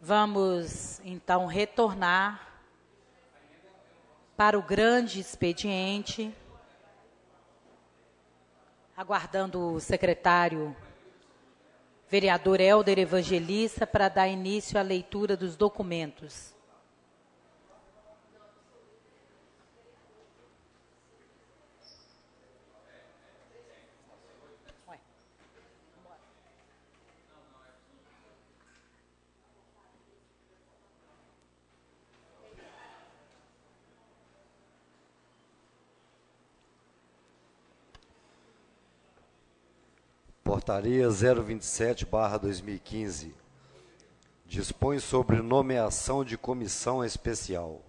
Vamos, então, retornar para o grande expediente, aguardando o secretário vereador Hélder Evangelista para dar início à leitura dos documentos. Portaria 027/2015 dispõe sobre nomeação de comissão especial.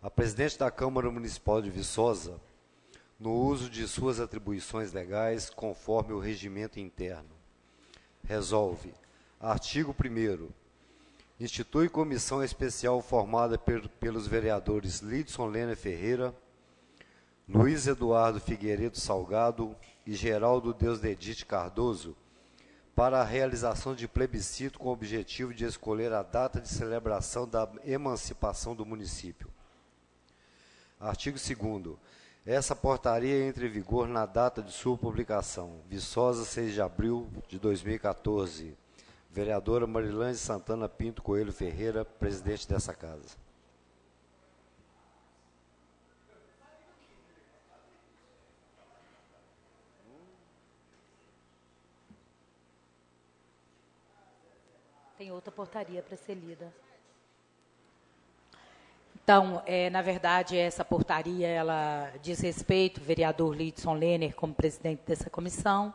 A presidente da Câmara Municipal de Viçosa, no uso de suas atribuições legais, conforme o regimento interno, resolve: artigo 1º, institui comissão especial formada pelos vereadores Lidson Lêner Ferreira, Luiz Eduardo Figueiredo Salgado e Geraldo Deusdedite Cardoso, para a realização de plebiscito com o objetivo de escolher a data de celebração da emancipação do município. Artigo 2º. Essa portaria entra em vigor na data de sua publicação. Viçosa, 6 de abril de 2014. Vereadora Marilande Santana Pinto Coelho Ferreira, presidente dessa casa. Tem outra portaria para ser lida. Então, na verdade, essa portaria, ela diz respeito ao vereador Lidson Lêner como presidente dessa comissão.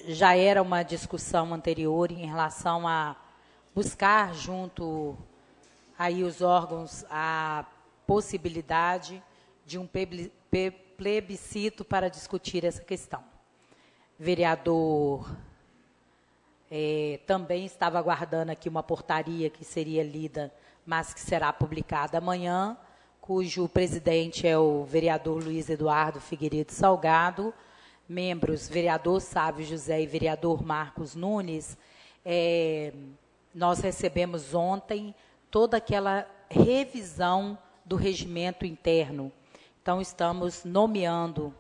Já era uma discussão anterior em relação a buscar junto aí os órgãos a possibilidade de um plebiscito para discutir essa questão. Vereador também estava aguardando aqui uma portaria que seria lida, mas que será publicada amanhã, cujo presidente é o vereador Luiz Eduardo Figueiredo Salgado, membros vereador Sávio José e vereador Marcos Nunes. Nós recebemos ontem toda aquela revisão do regimento interno. Então, estamos nomeando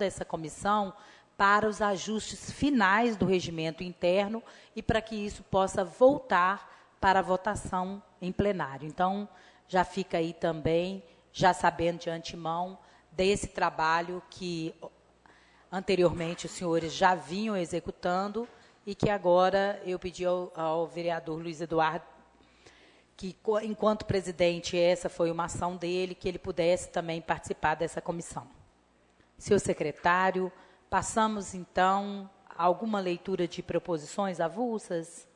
essa comissão para os ajustes finais do regimento interno e para que isso possa voltar para a votação em plenário. Então, já fica aí também, já sabendo de antemão, desse trabalho que anteriormente os senhores já vinham executando e que agora eu pedi ao vereador Luiz Eduardo que, enquanto presidente, essa foi uma ação dele, que ele pudesse também participar dessa comissão. Senhor secretário, passamos, então, a alguma leitura de proposições avulsas?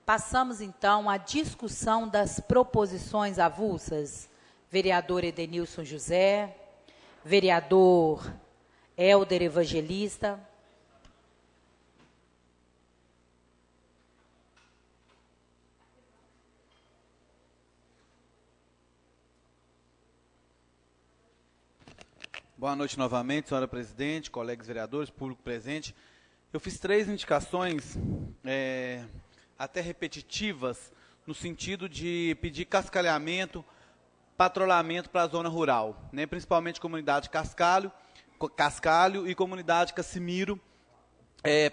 Passamos, então, à discussão das proposições avulsas. Vereador Edenilson José, vereador Hélder Evangelista. Boa noite novamente, senhora presidente, colegas vereadores, público presente. Eu fiz 3 indicações, até repetitivas, no sentido de pedir cascalhamento, patrulhamento para a zona rural, né? Principalmente comunidade Cascalho e comunidade Cassimiro,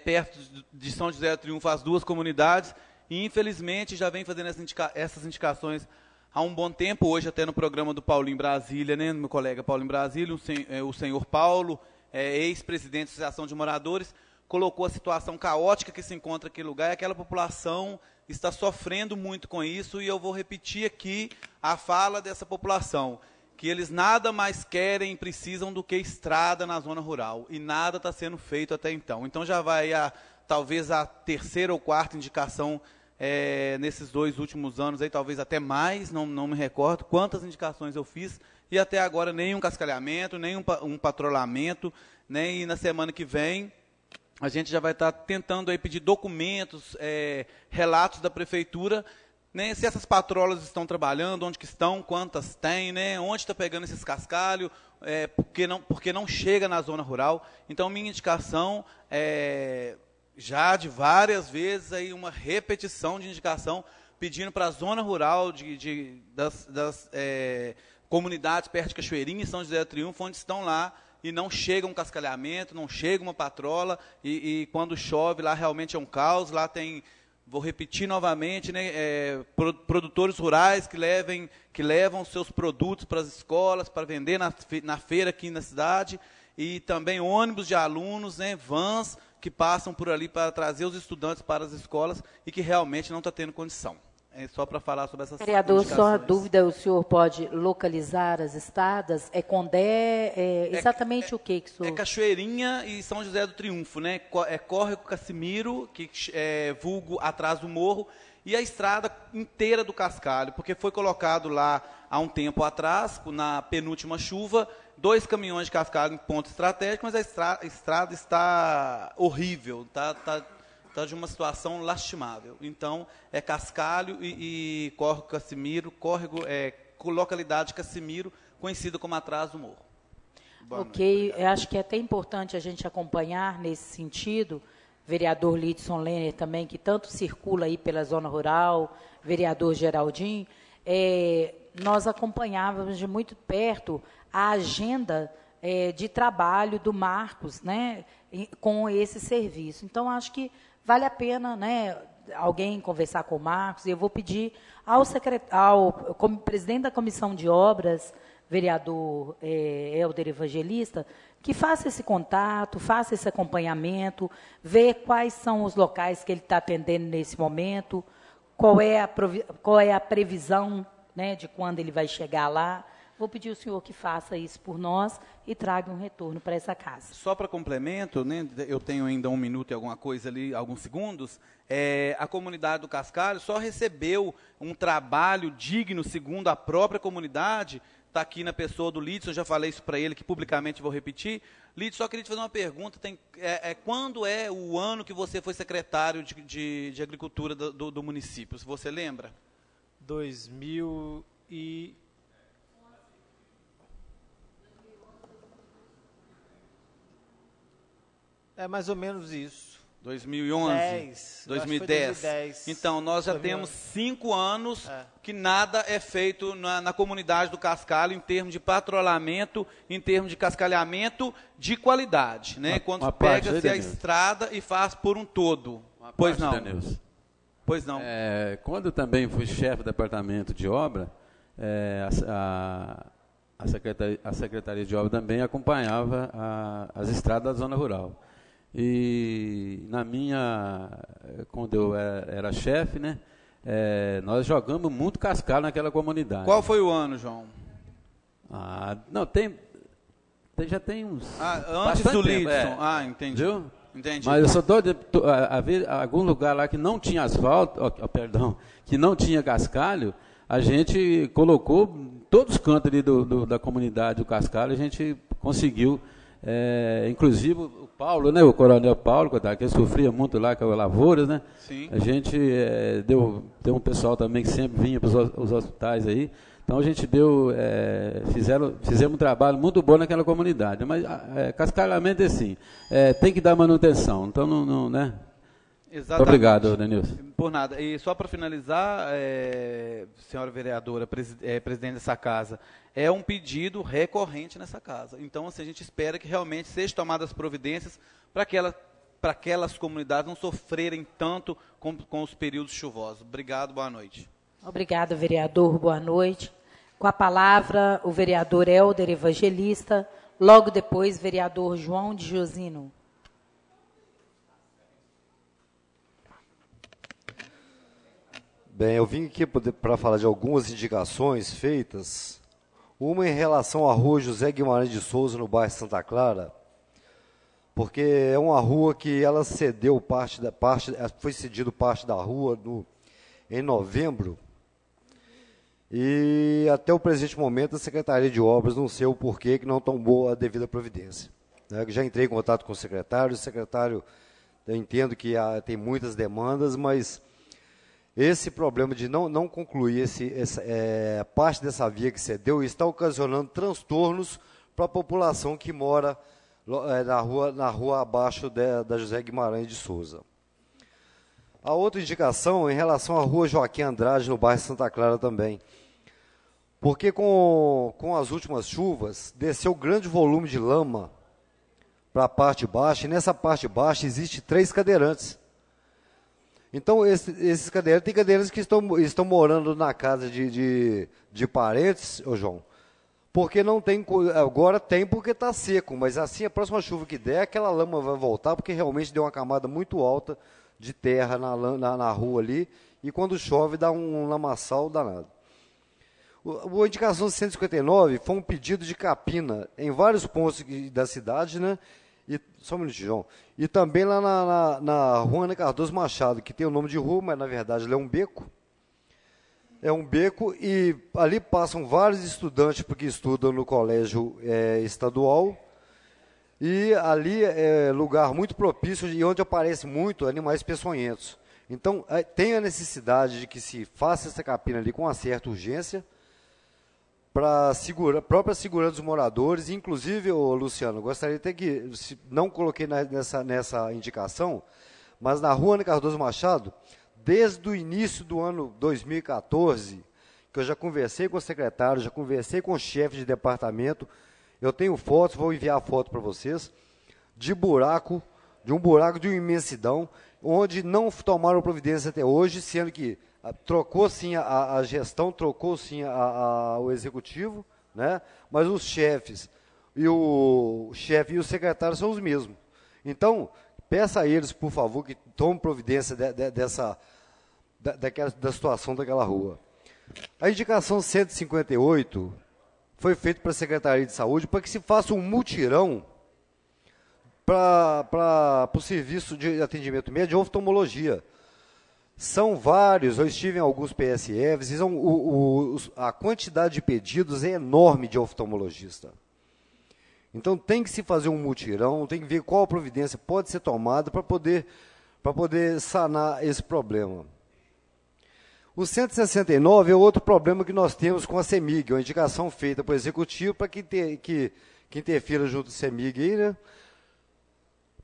perto de São José do Triunfo, as 2 comunidades, e infelizmente já vem fazendo essas indicações há um bom tempo, hoje até no programa do Paulinho Brasília, né, meu colega Paulinho Brasília, o senhor Paulo, ex-presidente da Associação de Moradores, colocou a situação caótica que se encontra naquele lugar, e aquela população está sofrendo muito com isso, e eu vou repetir aqui a fala dessa população, que eles nada mais querem e precisam do que estrada na zona rural, e nada está sendo feito até então. Então já vai talvez a 3ª ou 4ª indicação nesses 2 últimos anos, aí, talvez até mais, não me recordo quantas indicações eu fiz, e até agora nenhum cascalhamento, nenhum um patrulhamento, né, e na semana que vem a gente já vai estar tentando aí pedir documentos, relatos da prefeitura, né, se essas patrolas estão trabalhando, onde que estão, quantas tem, né, onde está pegando esses cascalhos, porque não chega na zona rural. Então, minha indicação já de várias vezes aí uma repetição de indicação pedindo para a zona rural das comunidades perto de Cachoeirinha e São José do Triunfo, onde estão lá e não chega um cascalhamento, não chega uma patrola, e quando chove lá realmente é um caos. Lá tem, vou repetir novamente, né, produtores rurais que levam seus produtos para as escolas, para vender na feira aqui na cidade, e também ônibus de alunos, né, vans, que passam por ali para trazer os estudantes para as escolas e que realmente não está tendo condição. É só para falar sobre essas Vereador, só uma dúvida, o senhor pode localizar as estradas? É Condé, exatamente o que o senhor... É Cachoeirinha e São José do Triunfo, né? É Córrego Cassimiro, que é vulgo atrás do morro, e a estrada inteira do Cascalho, porque foi colocado lá há um tempo atrás, na penúltima chuva, 2 caminhões de cascalho em ponto estratégico, mas a estrada está horrível, está de uma situação lastimável. Então, é Cascalho e Córrego Cassimiro, localidade Cassimiro, conhecida como atrás do morro. Ok, eu acho que é até importante a gente acompanhar nesse sentido, vereador Lidson Lenner também, que tanto circula aí pela zona rural, vereador Geraldinho, nós acompanhávamos de muito perto a agenda de trabalho do Marcos, né, com esse serviço. Então, acho que vale a pena, né, alguém conversar com o Marcos, e eu vou pedir ao presidente da Comissão de Obras, vereador Helder Evangelista, que faça esse contato, faça esse acompanhamento, ver quais são os locais que ele está atendendo nesse momento, qual é a previsão, né, de quando ele vai chegar lá. Vou pedir ao senhor que faça isso por nós e traga um retorno para essa casa. Só para complemento, né, eu tenho ainda 1 minuto e alguma coisa ali, alguns segundos, a comunidade do Cascalho só recebeu um trabalho digno, segundo a própria comunidade, está aqui na pessoa do Lidson, já falei isso para ele, que publicamente vou repetir. Lidson, só queria te fazer uma pergunta, quando é o ano que você foi secretário de Agricultura do município, se você lembra? 2000 e... É mais ou menos isso. 2011? 2010. Então, nós já temos 5 anos que nada é feito na comunidade do Cascalho em termos de patrulhamento, em termos de cascalhamento de qualidade, né? Quando pega-se a estrada e faz por um todo. Pois não. Pois não. Quando eu também fui chefe do departamento de obra, a Secretaria de Obra também acompanhava as estradas da zona rural. E quando eu era chefe, né, nós jogamos muito cascalho naquela comunidade. Qual foi o ano, João? Não, já tem uns... antes do Lidson. Entendi. Viu? Entendi. Mas eu sou doido a ver algum lugar lá que não tinha asfalto, que não tinha cascalho, a gente colocou todos os cantos ali da comunidade do Cascalho, a gente conseguiu, inclusive o Paulo, né, o coronel Paulo, que sofria muito lá com as lavouras, né? Sim. A gente tem um pessoal também que sempre vinha para os hospitais aí, então a gente fizemos um trabalho muito bom naquela comunidade, mas cascalhamento é assim, tem que dar manutenção, então não né? Exatamente. Muito obrigado, Denilson. Por nada. E só para finalizar, senhora vereadora, presidente dessa casa, é um pedido recorrente nessa casa. Então, assim, a gente espera que realmente sejam tomadas providências para aquelas comunidades não sofrerem tanto com os períodos chuvosos. Obrigado, boa noite. Obrigado, vereador, boa noite. Com a palavra, o vereador Helder Evangelista, logo depois, vereador João de Josino. Bem, eu vim aqui para falar de algumas indicações feitas. Uma em relação à rua José Guimarães de Souza, no bairro Santa Clara, porque é uma rua que ela foi cedido parte da rua em novembro, e até o presente momento a Secretaria de Obras não sei o porquê que não tomou a devida providência. Já entrei em contato com o secretário eu entendo que tem muitas demandas, mas esse problema de não concluir parte dessa via que cedeu está ocasionando transtornos para a população que mora na rua abaixo da José Guimarães de Souza. A outra indicação em relação à rua Joaquim Andrade, no bairro Santa Clara também. Porque com as últimas chuvas, desceu grande volume de lama para a parte baixa, e nessa parte baixa existe 3 cadeirantes. Então, esses cadeirantes, tem cadeirantes que estão morando na casa de parentes, ô João, porque não tem, agora tem porque está seco, mas assim, a próxima chuva que der, aquela lama vai voltar, porque realmente deu uma camada muito alta de terra na rua ali, e quando chove dá um lamaçal danado. A indicação 159 foi um pedido de capina em vários pontos da cidade, né? Só um minutinho, João. E também lá na rua Ana Cardoso Machado, que tem o nome de rua, mas na verdade ele é um beco. É um beco e ali passam vários estudantes porque estudam no colégio estadual. E ali é lugar muito propício e onde aparecem muito animais peçonhentos. Então, tem a necessidade de que se faça essa capina ali com uma certa urgência, para a própria segurança dos moradores. Inclusive, Luciano, gostaria até que, não coloquei nessa indicação, mas na rua Ana Cardoso Machado, desde o início do ano 2014, que eu já conversei com o secretário, já conversei com o chefe de departamento, eu tenho fotos, vou enviar a foto para vocês, de um buraco de uma imensidão, onde não tomaram providência até hoje, sendo que trocou sim a gestão, trocou sim o executivo, né? Mas os chefes e o secretário são os mesmos. Então, peça a eles, por favor, que tomem providência da situação daquela rua. A indicação 158 foi feita para a Secretaria de Saúde para que se faça um mutirão para o serviço de atendimento médico de oftalmologia. São vários, eu estive em alguns PSFs, a quantidade de pedidos é enorme de oftalmologista. Então tem que se fazer um mutirão, tem que ver qual providência pode ser tomada para poder sanar esse problema. O 169 é outro problema que nós temos com a CEMIG, uma indicação feita para o Executivo para que interfira junto do CEMIG aí, né?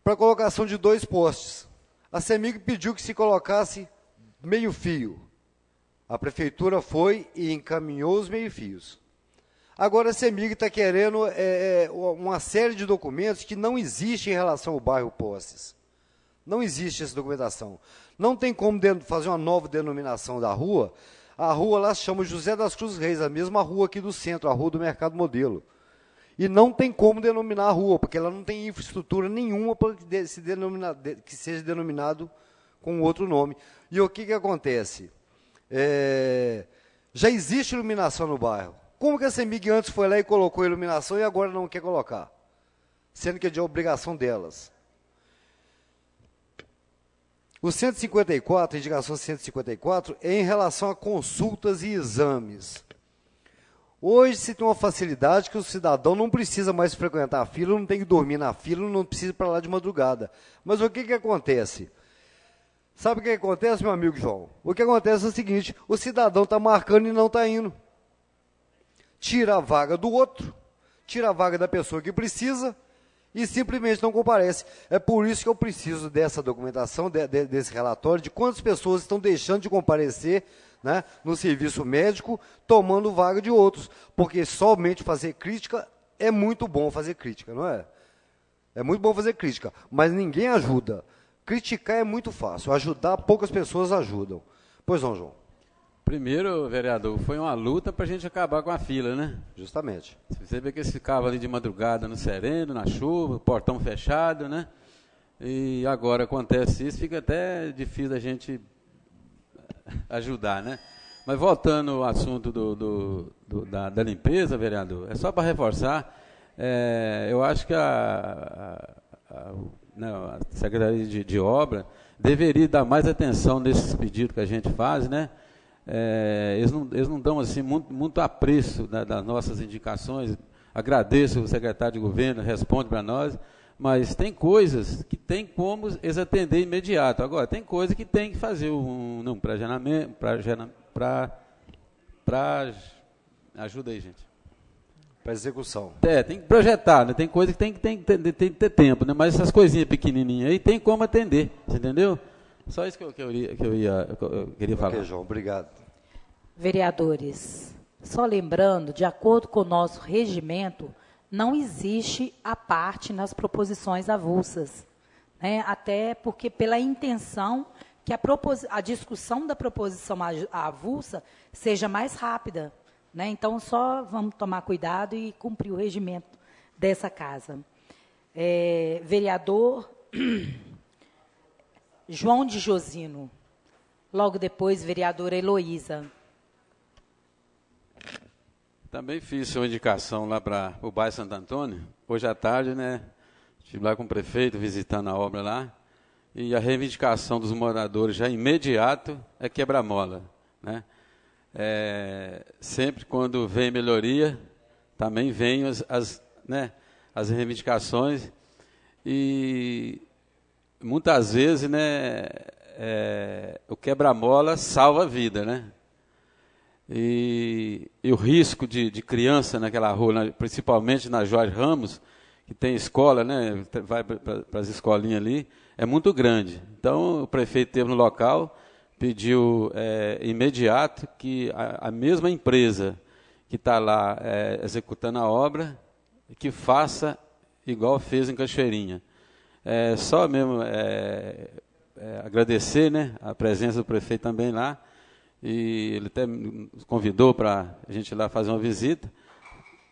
Para a colocação de 2 postes. A CEMIG pediu que se colocasse meio-fio. A Prefeitura foi e encaminhou os meio-fios. Agora a CEMIG está querendo uma série de documentos que não existe em relação ao bairro Posses. Não existe essa documentação. Não tem como fazer uma nova denominação da rua. A rua lá se chama José das Cruzes Reis, a mesma rua aqui do centro, a rua do Mercado Modelo. E não tem como denominar a rua, porque ela não tem infraestrutura nenhuma para que seja denominado com outro nome. E o que acontece? Já existe iluminação no bairro. Como que a CEMIG antes foi lá e colocou iluminação e agora não quer colocar? Sendo que é de obrigação delas. O 154, a indicação 154, é em relação a consultas e exames. Hoje se tem uma facilidade que o cidadão não precisa mais frequentar a fila, não tem que dormir na fila, não precisa ir para lá de madrugada. Mas o que acontece? Sabe o que acontece, meu amigo João? O que acontece é o seguinte, o cidadão está marcando e não está indo. Tira a vaga do outro, tira a vaga da pessoa que precisa e simplesmente não comparece. É por isso que eu preciso dessa documentação, desse relatório, de quantas pessoas estão deixando de comparecer, né, no serviço médico, tomando vaga de outros. Porque somente fazer crítica é muito bom fazer crítica, não é? É muito bom fazer crítica, mas ninguém ajuda. Criticar é muito fácil, ajudar poucas pessoas ajudam. Pois não, João? Primeiro, vereador, foi uma luta para a gente acabar com a fila, né? Justamente. Você vê que eles ficavam ali de madrugada no sereno, na chuva, portão fechado, né? E agora acontece isso, fica até difícil a gente ajudar, né? Mas voltando ao assunto da limpeza, vereador, é só para reforçar, eu acho que a Secretaria de Obra deveria dar mais atenção nesses pedidos que a gente faz, né? Eles não dão assim, muito apreço das nossas indicações. Agradeço o secretário de governo, responde para nós, mas tem coisas que tem como eles atender imediato. Agora, tem coisa que tem que fazer um pré-agendamento, ajuda aí, gente. para execução. Tem que projetar, né? Tem coisa que tem que ter tempo, né? Mas essas coisinhas pequenininhas aí tem como atender, você entendeu? Só isso que eu queria falar. Ok, João, obrigado. Vereadores, só lembrando, de acordo com o nosso regimento, não existe a parte nas proposições avulsas, né? Até porque pela intenção que a discussão da proposição avulsa seja mais rápida, né? Então, só vamos tomar cuidado e cumprir o regimento dessa casa. Vereador João de Josino. Logo depois, vereadora Heloísa. Também fiz uma indicação lá para o bairro Santo Antônio. Hoje à tarde, né? Estive lá com o prefeito, visitando a obra lá. E a reivindicação dos moradores já imediato é quebra-mola, né? Sempre quando vem melhoria, também vem as reivindicações. E muitas vezes, né, o quebra-mola salva a vida, né? E o risco de criança naquela rua, principalmente na Jorge Ramos, que tem escola, né, vai para as escolinhas ali, é muito grande. Então, o prefeito esteve no local, pediu imediato que a mesma empresa que está lá executando a obra, que faça igual fez em Cachoeirinha. Só mesmo agradecer, né, a presença do prefeito também lá, e ele até nos convidou para a gente ir lá fazer uma visita.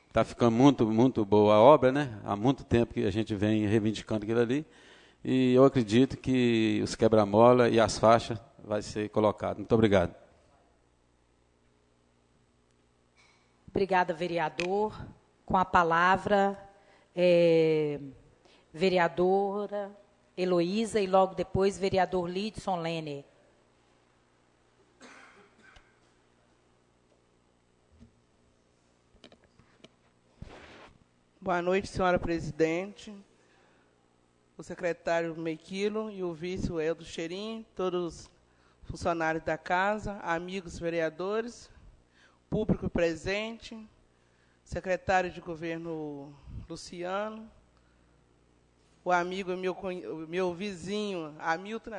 Está ficando muito, muito boa a obra, né? Há muito tempo que a gente vem reivindicando aquilo ali, e eu acredito que os quebra-mola e as faixas vai ser colocado. Muito obrigado. Obrigada, vereador. Com a palavra, vereadora Heloísa e logo depois, vereador Lidson Lene. Boa noite, senhora presidente, o secretário Mequilo e o vice, o Eldo Cheirinho, todos os funcionários da casa, amigos vereadores, público presente, secretário de governo Luciano, o amigo, meu vizinho, Hamilton,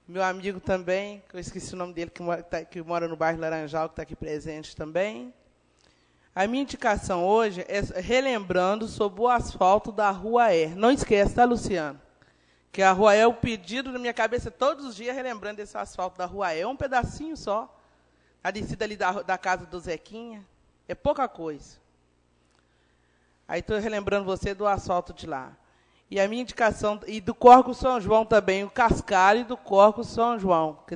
meu amigo também, que eu esqueci o nome dele, que mora no bairro Laranjal, que está aqui presente também. A minha indicação hoje é relembrando sobre o asfalto da Rua E. Não esqueça, tá, Luciano? Que a Rua E é o pedido na minha cabeça todos os dias, relembrando esse asfalto da Rua E. É um pedacinho só. A descida ali da casa do Zequinha. É pouca coisa. Aí estou relembrando você do asfalto de lá. E a minha indicação, e do Córrego São João também, o cascalho do Córrego São João, que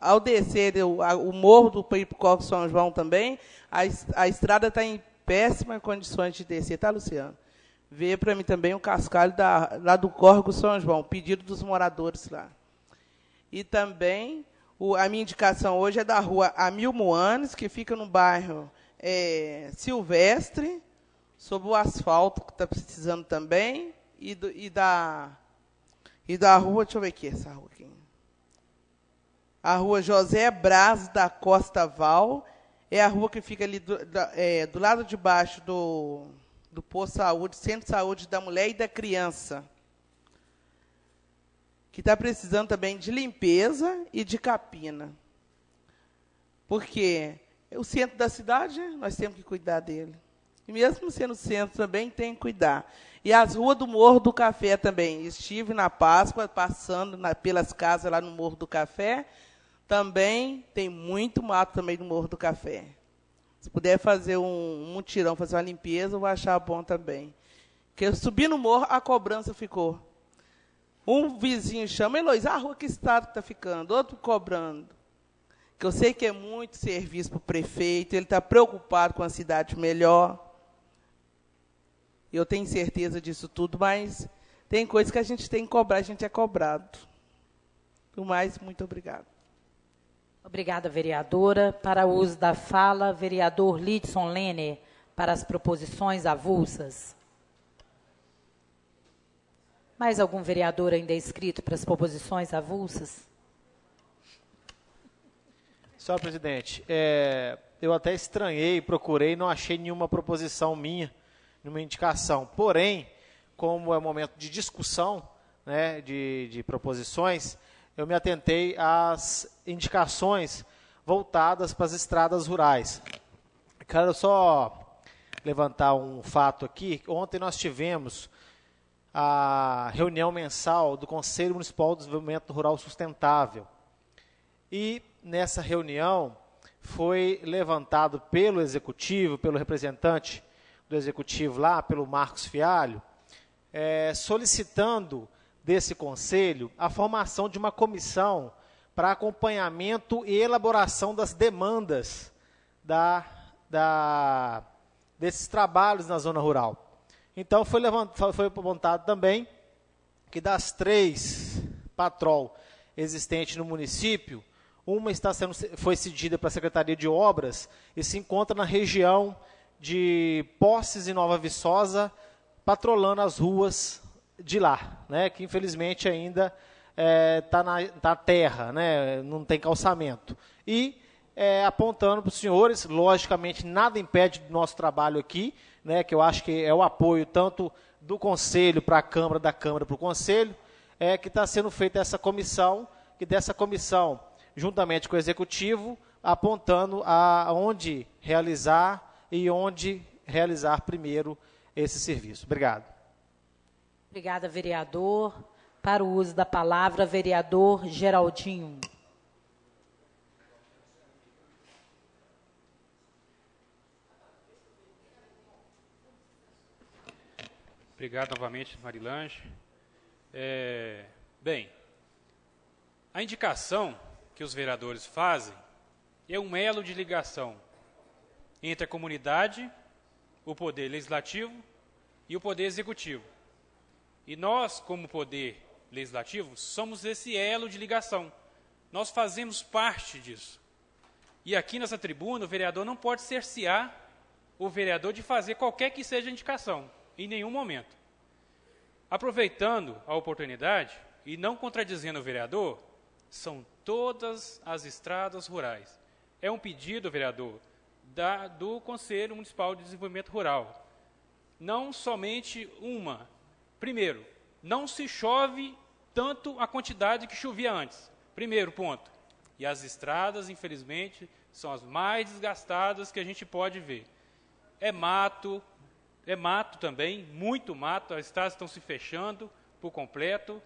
ao descer o morro do Córrego São João também, a estrada está em péssimas condições de descer, tá, Luciano? Vê para mim também o cascalho lá do Córrego São João, pedido dos moradores lá. E também, a minha indicação hoje é da rua Amil Moanes, que fica no bairro Silvestre, sobre o asfalto, que está precisando também, e da rua, deixa eu ver aqui, essa rua aqui. A rua José Braz da Costa Val, é a rua que fica ali do lado de baixo do posto de saúde, Centro de Saúde da Mulher e da Criança, que está precisando também de limpeza e de capina. Porque o centro da cidade, nós temos que cuidar dele. E mesmo sendo centro também, tem que cuidar. E as ruas do Morro do Café também. Estive na Páscoa, passando pelas casas lá no Morro do Café. Também tem muito mato também no Morro do Café. Se puder fazer um mutirão, fazer uma limpeza, eu vou achar bom também. Porque eu subi no morro, a cobrança ficou. Um vizinho chama, Heloísa, a rua que estado que está ficando? Outro cobrando. Que eu sei que é muito serviço para o prefeito, ele está preocupado com a cidade melhor. Eu tenho certeza disso tudo, mas tem coisas que a gente tem que cobrar, a gente é cobrado. No mais, muito obrigado. Obrigada, vereadora. Para o uso da fala, vereador Lidson Lene, para as proposições avulsas. Mais algum vereador ainda inscrito para as proposições avulsas? Senhor presidente, eu até estranhei, procurei, não achei nenhuma proposição minha, nenhuma indicação. Porém, como é um momento de discussão, né, de proposições, eu me atentei às indicações voltadas para as estradas rurais. Quero só levantar um fato aqui. Ontem nós tivemos a reunião mensal do Conselho Municipal de Desenvolvimento Rural Sustentável. E nessa reunião foi levantado pelo Executivo, pelo representante do Executivo lá, pelo Marcos Fialho, solicitando desse Conselho a formação de uma comissão para acompanhamento e elaboração das demandas desses trabalhos na zona rural. Então, foi apontado também que das 3 patrol existentes no município, uma foi cedida para a Secretaria de Obras e se encontra na região de Poces e Nova Viçosa, patrolando as ruas de lá, né, que infelizmente ainda está na terra, né, não tem calçamento. E apontando para os senhores, logicamente nada impede do nosso trabalho aqui, né, que eu acho que é o apoio tanto do Conselho para a Câmara, da Câmara para o Conselho, que está sendo feita essa comissão, que dessa comissão, juntamente com o Executivo, apontando aonde realizar e onde realizar primeiro esse serviço. Obrigado. Obrigada, vereador. Para o uso da palavra, vereador Geraldinho. Obrigado novamente, Marilange. Bem, a indicação que os vereadores fazem é um elo de ligação entre a comunidade, o poder legislativo e o poder executivo. E nós, como poder legislativo, somos esse elo de ligação. Nós fazemos parte disso. E aqui nessa tribuna, o vereador não pode cercear o vereador de fazer qualquer que seja a indicação, em nenhum momento. Aproveitando a oportunidade e não contradizendo o vereador, são todas as estradas rurais. É um pedido, vereador, do Conselho Municipal de Desenvolvimento Rural. Não somente uma. Primeiro, não se chove tanto a quantidade que chovia antes. Primeiro ponto. E as estradas, infelizmente, são as mais desgastadas que a gente pode ver. É mato também, muito mato, as estradas estão se fechando por completo.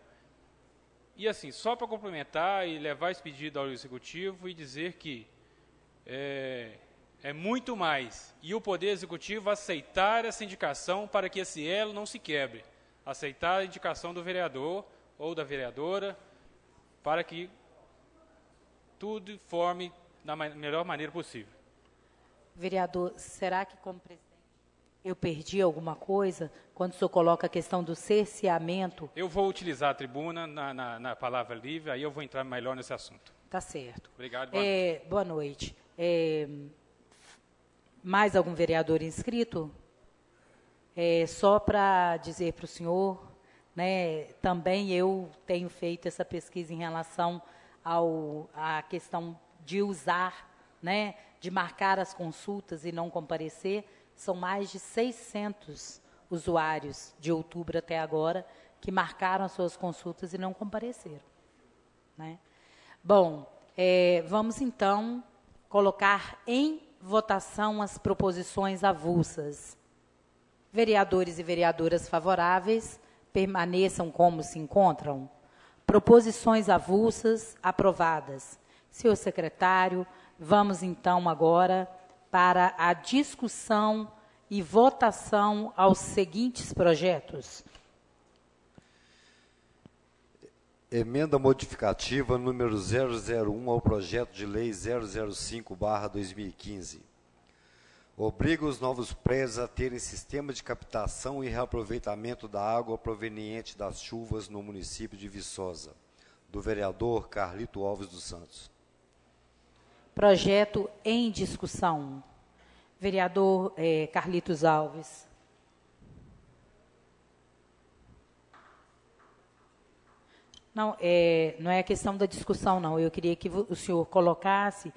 E assim, só para complementar e levar esse pedido ao Executivo e dizer que é muito mais. E o Poder Executivo aceitar essa indicação para que esse elo não se quebre. Aceitar a indicação do vereador ou da vereadora para que tudo forme da melhor maneira possível. Vereador, será que como presidente eu perdi alguma coisa quando o senhor coloca a questão do cerceamento? Eu vou utilizar a tribuna na palavra livre, aí eu vou entrar melhor nesse assunto. Tá certo. Obrigado. Boa noite. Mais algum vereador inscrito? Só para dizer para o senhor, né, também eu tenho feito essa pesquisa em relação à questão de usar, né, de marcar as consultas e não comparecer. São mais de 600 usuários de outubro até agora que marcaram as suas consultas e não compareceram, né? Bom, vamos então colocar em votação as proposições avulsas. Vereadores e vereadoras favoráveis, permaneçam como se encontram. Proposições avulsas aprovadas. Senhor secretário, vamos então agora para a discussão e votação aos seguintes projetos. Emenda modificativa número 001 ao projeto de lei 005/2015. Obriga os novos prédios a terem sistema de captação e reaproveitamento da água proveniente das chuvas no município de Viçosa. Do vereador Carlito Alves dos Santos. Projeto em discussão. Vereador Carlitos Alves. Não, não é a questão da discussão, não. Eu queria que o senhor colocasse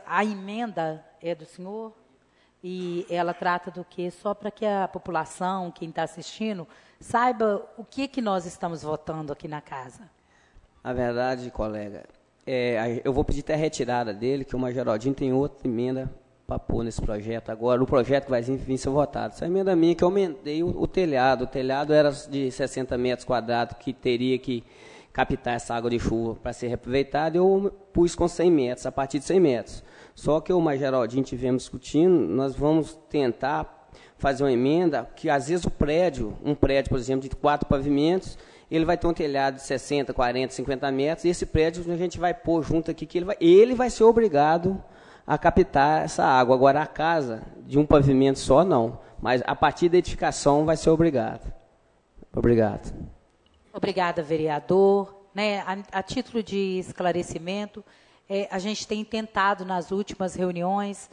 a emenda é do senhor e ela trata do quê? Só para que a população, quem está assistindo, saiba o que nós estamos votando aqui na casa. A verdade, colega, eu vou pedir até a retirada dele, que o Major Aldinho tem outra emenda para pôr nesse projeto. Agora, o projeto que vai vir ser votado. Essa emenda minha que eu aumentei o telhado. O telhado era de 60 metros quadrados, que teria que captar essa água de chuva para ser reaproveitada. Eu pus com 100 metros, a partir de 100 metros. Só que o Major Aldinho tivemos discutindo, nós vamos tentar fazer uma emenda que, às vezes, um prédio, por exemplo, de 4 pavimentos, ele vai ter um telhado de 60, 40, 50 metros, e esse prédio a gente vai pôr junto aqui, que ele vai ser obrigado a captar essa água. Agora, a casa, de um pavimento só, não. Mas, a partir da edificação, vai ser obrigado. Obrigado. Obrigada, vereador. A título de esclarecimento, a gente tem tentado, nas últimas reuniões,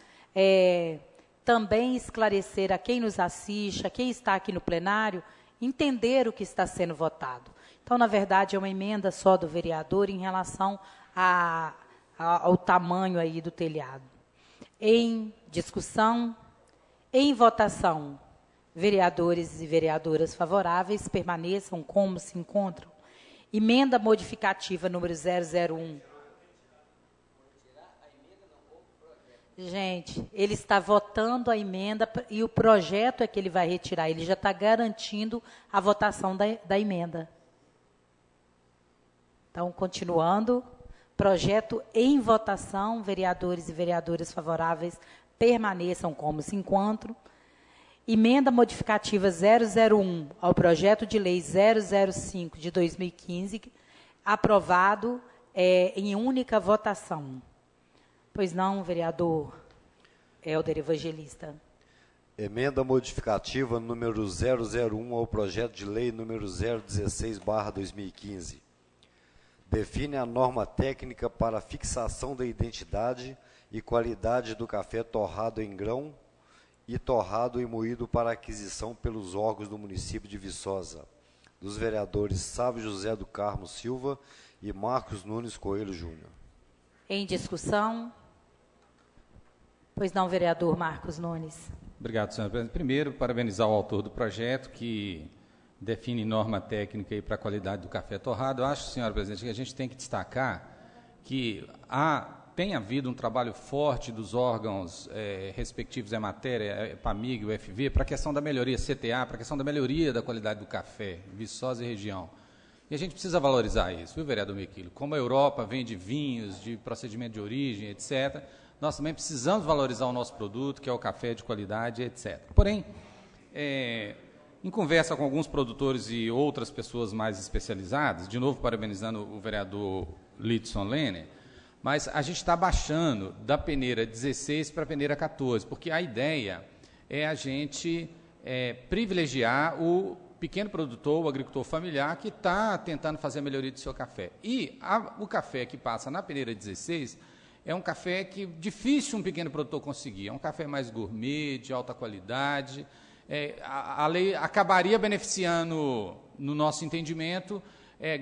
também esclarecer a quem nos assiste, a quem está aqui no plenário, entender o que está sendo votado. Então, na verdade, é uma emenda só do vereador em relação ao tamanho aí do telhado. Em discussão, em votação, vereadores e vereadoras favoráveis permaneçam como se encontram. Emenda modificativa número 001. Gente, ele está votando a emenda e o projeto é que ele vai retirar. Ele já está garantindo a votação da emenda. Então, continuando, projeto em votação, vereadores e vereadoras favoráveis permaneçam como se encontram. Emenda modificativa 001 ao projeto de lei 005 de 2015, aprovado em única votação. Pois não, vereador Helder Evangelista. Emenda modificativa número 001 ao projeto de lei número 016/2015. Define a norma técnica para a fixação da identidade e qualidade do café torrado em grão e torrado e moído para aquisição pelos órgãos do município de Viçosa, dos vereadores Sávio José do Carmo Silva e Marcos Nunes Coelho Júnior. Em discussão? Pois não, vereador Marcos Nunes. Obrigado, senhora presidente. Primeiro, parabenizar o autor do projeto, que define norma técnica para a qualidade do café torrado. Eu acho, senhora presidente, que a gente tem que destacar que tem havido um trabalho forte dos órgãos respectivos em matéria, EPAMIG, UFV, para a questão da melhoria, CTA, para a questão da melhoria da qualidade do café, Viçosa e região. E a gente precisa valorizar isso, viu, vereador Mequilo? Como a Europa vende vinhos, de procedimento de origem, etc., nós também precisamos valorizar o nosso produto, que é o café de qualidade, etc. Porém, em conversa com alguns produtores e outras pessoas mais especializadas, de novo parabenizando o vereador Lidson Lehner, mas a gente está baixando da peneira 16 para a peneira 14, porque a ideia é a gente privilegiar o pequeno produtor, o agricultor familiar, que está tentando fazer a melhoria do seu café. E o café que passa na peneira 16 é um café que difícil um pequeno produtor conseguir. É um café mais gourmet, de alta qualidade. A lei acabaria beneficiando, no nosso entendimento,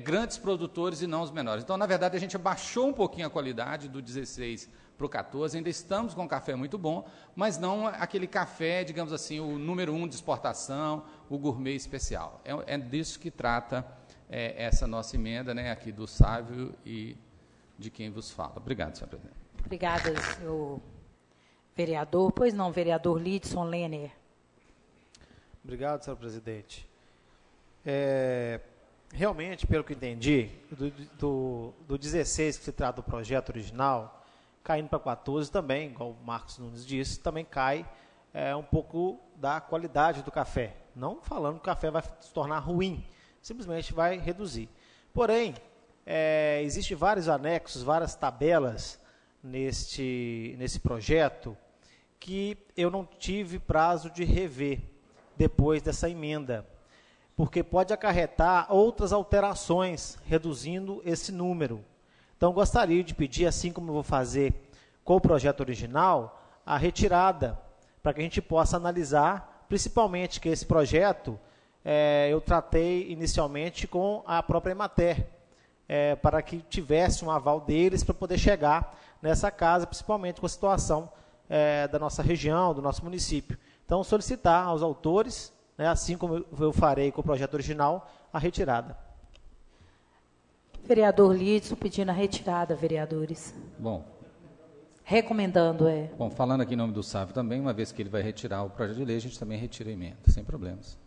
grandes produtores e não os menores. Então, na verdade, a gente abaixou um pouquinho a qualidade do 16 para o 14. Ainda estamos com um café muito bom, mas não aquele café, digamos assim, o número 1 de exportação, o gourmet especial. É disso que trata essa nossa emenda, aqui do Sávio e de quem vos fala. Obrigado, senhor presidente. Obrigada, senhor vereador. Pois não, vereador Lidson Lehner. Obrigado, senhor presidente. Realmente, pelo que entendi, do 16, que se trata do projeto original, caindo para 14 também, igual o Marcos Nunes disse, também cai um pouco da qualidade do café. Não falando que o café vai se tornar ruim, simplesmente vai reduzir. Porém, existem vários anexos, várias tabelas nesse projeto que eu não tive prazo de rever depois dessa emenda, porque pode acarretar outras alterações, reduzindo esse número. Então, gostaria de pedir, assim como eu vou fazer com o projeto original, a retirada, para que a gente possa analisar, principalmente que esse projeto eu tratei inicialmente com a própria Emater, para que tivesse um aval deles para poder chegar nessa casa, principalmente com a situação da nossa região, do nosso município. Então, solicitar aos autores, né, assim como eu farei com o projeto original, a retirada. Vereador Lidson pedindo a retirada, vereadores. Bom, Recomendando, bom, falando aqui em nome do Sávio também, uma vez que ele vai retirar o projeto de lei, a gente também retira a emenda, sem problemas.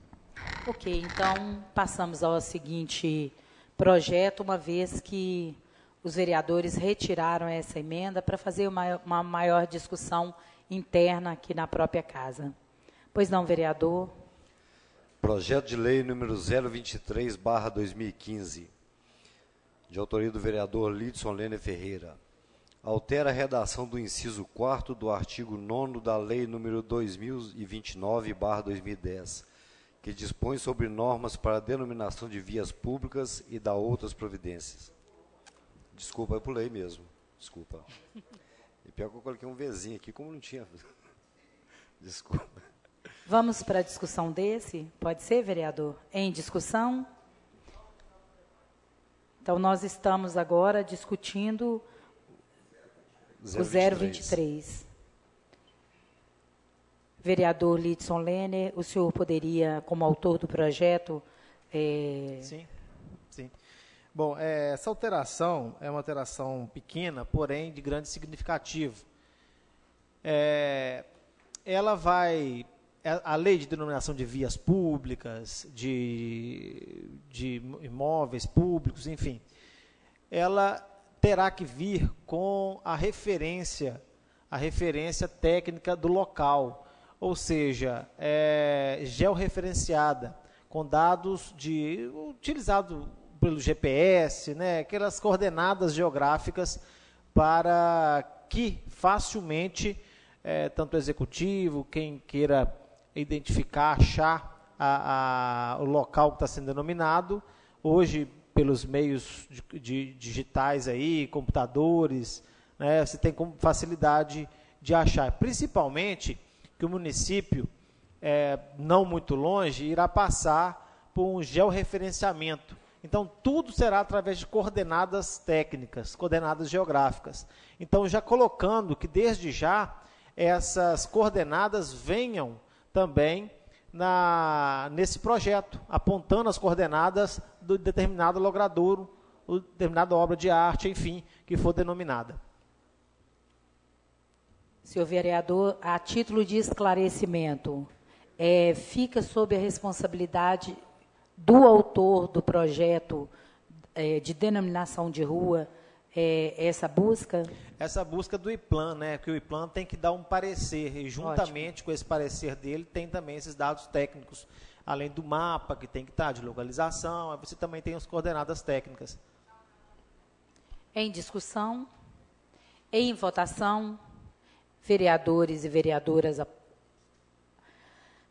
Ok, então passamos ao seguinte projeto, uma vez que os vereadores retiraram essa emenda para fazer uma maior discussão interna aqui na própria casa. Pois não, vereador? Projeto de lei número 023/2015, de autoria do vereador Lidson Lene Ferreira. Altera a redação do inciso 4º do artigo 9º da lei número 2029/2010, que dispõe sobre normas para a denominação de vias públicas e dá outras providências. Desculpa, eu pulei mesmo. Desculpa. E pior que eu coloquei um Vzinho aqui, como não tinha. Desculpa. Vamos para a discussão desse? Pode ser, vereador? Em discussão? Então, nós estamos agora discutindo o 023. Vereador Lidson Lene, o senhor poderia, como autor do projeto... Sim. Bom, essa alteração é uma alteração pequena, porém de grande significativo. Ela vai... A lei de denominação de vias públicas, de imóveis públicos, enfim, ela terá que vir com a referência técnica do local, ou seja, georreferenciada, com dados utilizados pelo GPS, né, aquelas coordenadas geográficas para que facilmente, tanto o executivo, quem queira identificar, achar o local que está sendo denominado, hoje, pelos meios digitais aí, computadores, né, você tem facilidade de achar. Principalmente que o município, não muito longe, irá passar por um georreferenciamento. Então, tudo será através de coordenadas técnicas, coordenadas geográficas. Então, já colocando que, desde já, essas coordenadas venham também nesse projeto, apontando as coordenadas do determinado logradouro, ou determinada obra de arte, enfim, que for denominada. Senhor vereador, a título de esclarecimento, fica sob a responsabilidade do autor do projeto de denominação de rua essa busca? Essa busca do IPLAN, né? Que o IPLAN tem que dar um parecer, e juntamente com esse parecer dele, tem também esses dados técnicos, além do mapa, que tem que estar de localização, você também tem as coordenadas técnicas. Em discussão, em votação, vereadores e vereadoras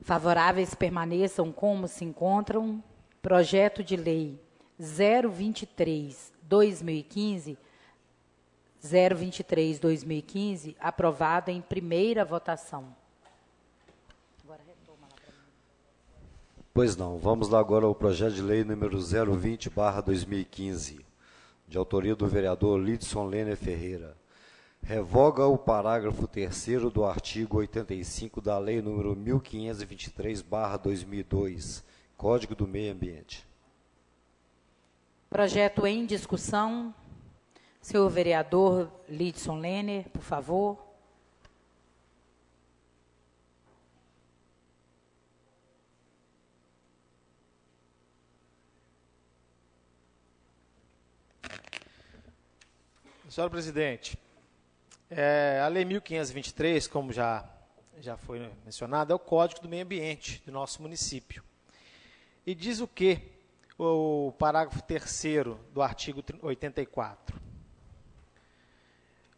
favoráveis permaneçam como se encontram. Projeto de lei 023/2015, aprovado em primeira votação. Agora retoma lá para mim. Pois não, vamos lá agora ao projeto de lei número 020/2015, de autoria do vereador Lidson Lene Ferreira. Revoga o parágrafo 3º do artigo 85 da lei número 1523/2002, Código do Meio Ambiente. Projeto em discussão. Senhor vereador Lidson Lene, por favor. Senhora presidente, a lei 1523, como já foi mencionado, é o Código do Meio Ambiente do nosso município. E diz o quê? O parágrafo 3º do artigo 84.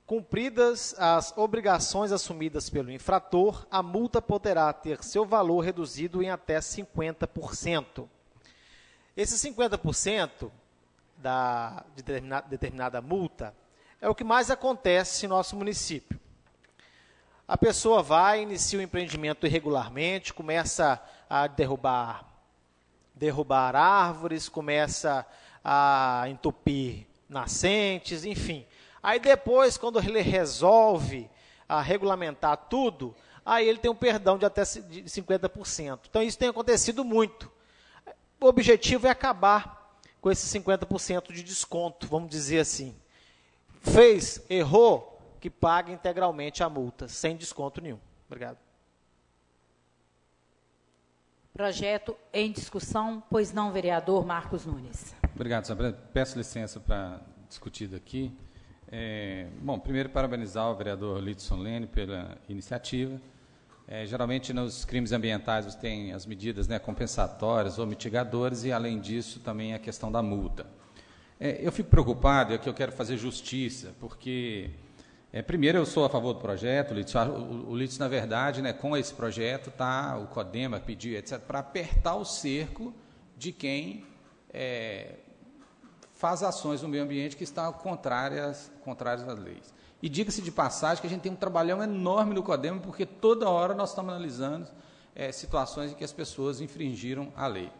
Cumpridas as obrigações assumidas pelo infrator, a multa poderá ter seu valor reduzido em até 50%. Esse 50% de determinada multa é o que mais acontece em nosso município. A pessoa inicia o empreendimento irregularmente, começa a derrubar árvores, começa a entupir nascentes, enfim. Aí depois, quando ele resolve a regulamentar tudo, aí ele tem um perdão de até 50%. Então, isso tem acontecido muito. O objetivo é acabar com esses 50% de desconto, vamos dizer assim. Fez, errou, que pague integralmente a multa, sem desconto nenhum. Obrigado. Projeto em discussão, pois não, vereador Marcos Nunes. Obrigado, senhor presidente. Peço licença para discutir daqui. Bom, primeiro, parabenizar o vereador Lidson Lene pela iniciativa. Geralmente, nos crimes ambientais, você tem as medidas, né, compensatórias ou mitigadoras, e, além disso, também a questão da multa. Eu fico preocupado, e aqui eu quero fazer justiça, porque, primeiro, eu sou a favor do projeto, o Lidson, na verdade, né, com esse projeto, o CODEMA pediu, etc., para apertar o cerco de quem faz ações no meio ambiente que estão contrárias às leis. E diga-se de passagem que a gente tem um trabalhão enorme no CODEMA, porque toda hora nós estamos analisando situações em que as pessoas infringiram a lei.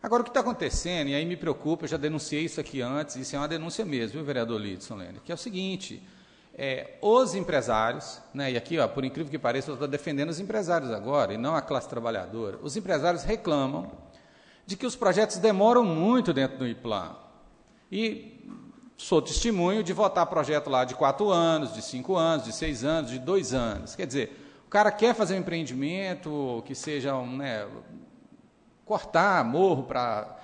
Agora, o que está acontecendo, e aí me preocupa, eu já denunciei isso aqui antes, isso é uma denúncia mesmo, viu, vereador Lidson Lene, que é o seguinte, os empresários, né, e aqui, por incrível que pareça, eu estou defendendo os empresários agora, e não a classe trabalhadora, os empresários reclamam de que os projetos demoram muito dentro do IPLAN. E sou testemunho de votar projeto lá de 4 anos, de 5 anos, de 6 anos, de 2 anos. Quer dizer, o cara quer fazer um empreendimento que seja, cortar morro para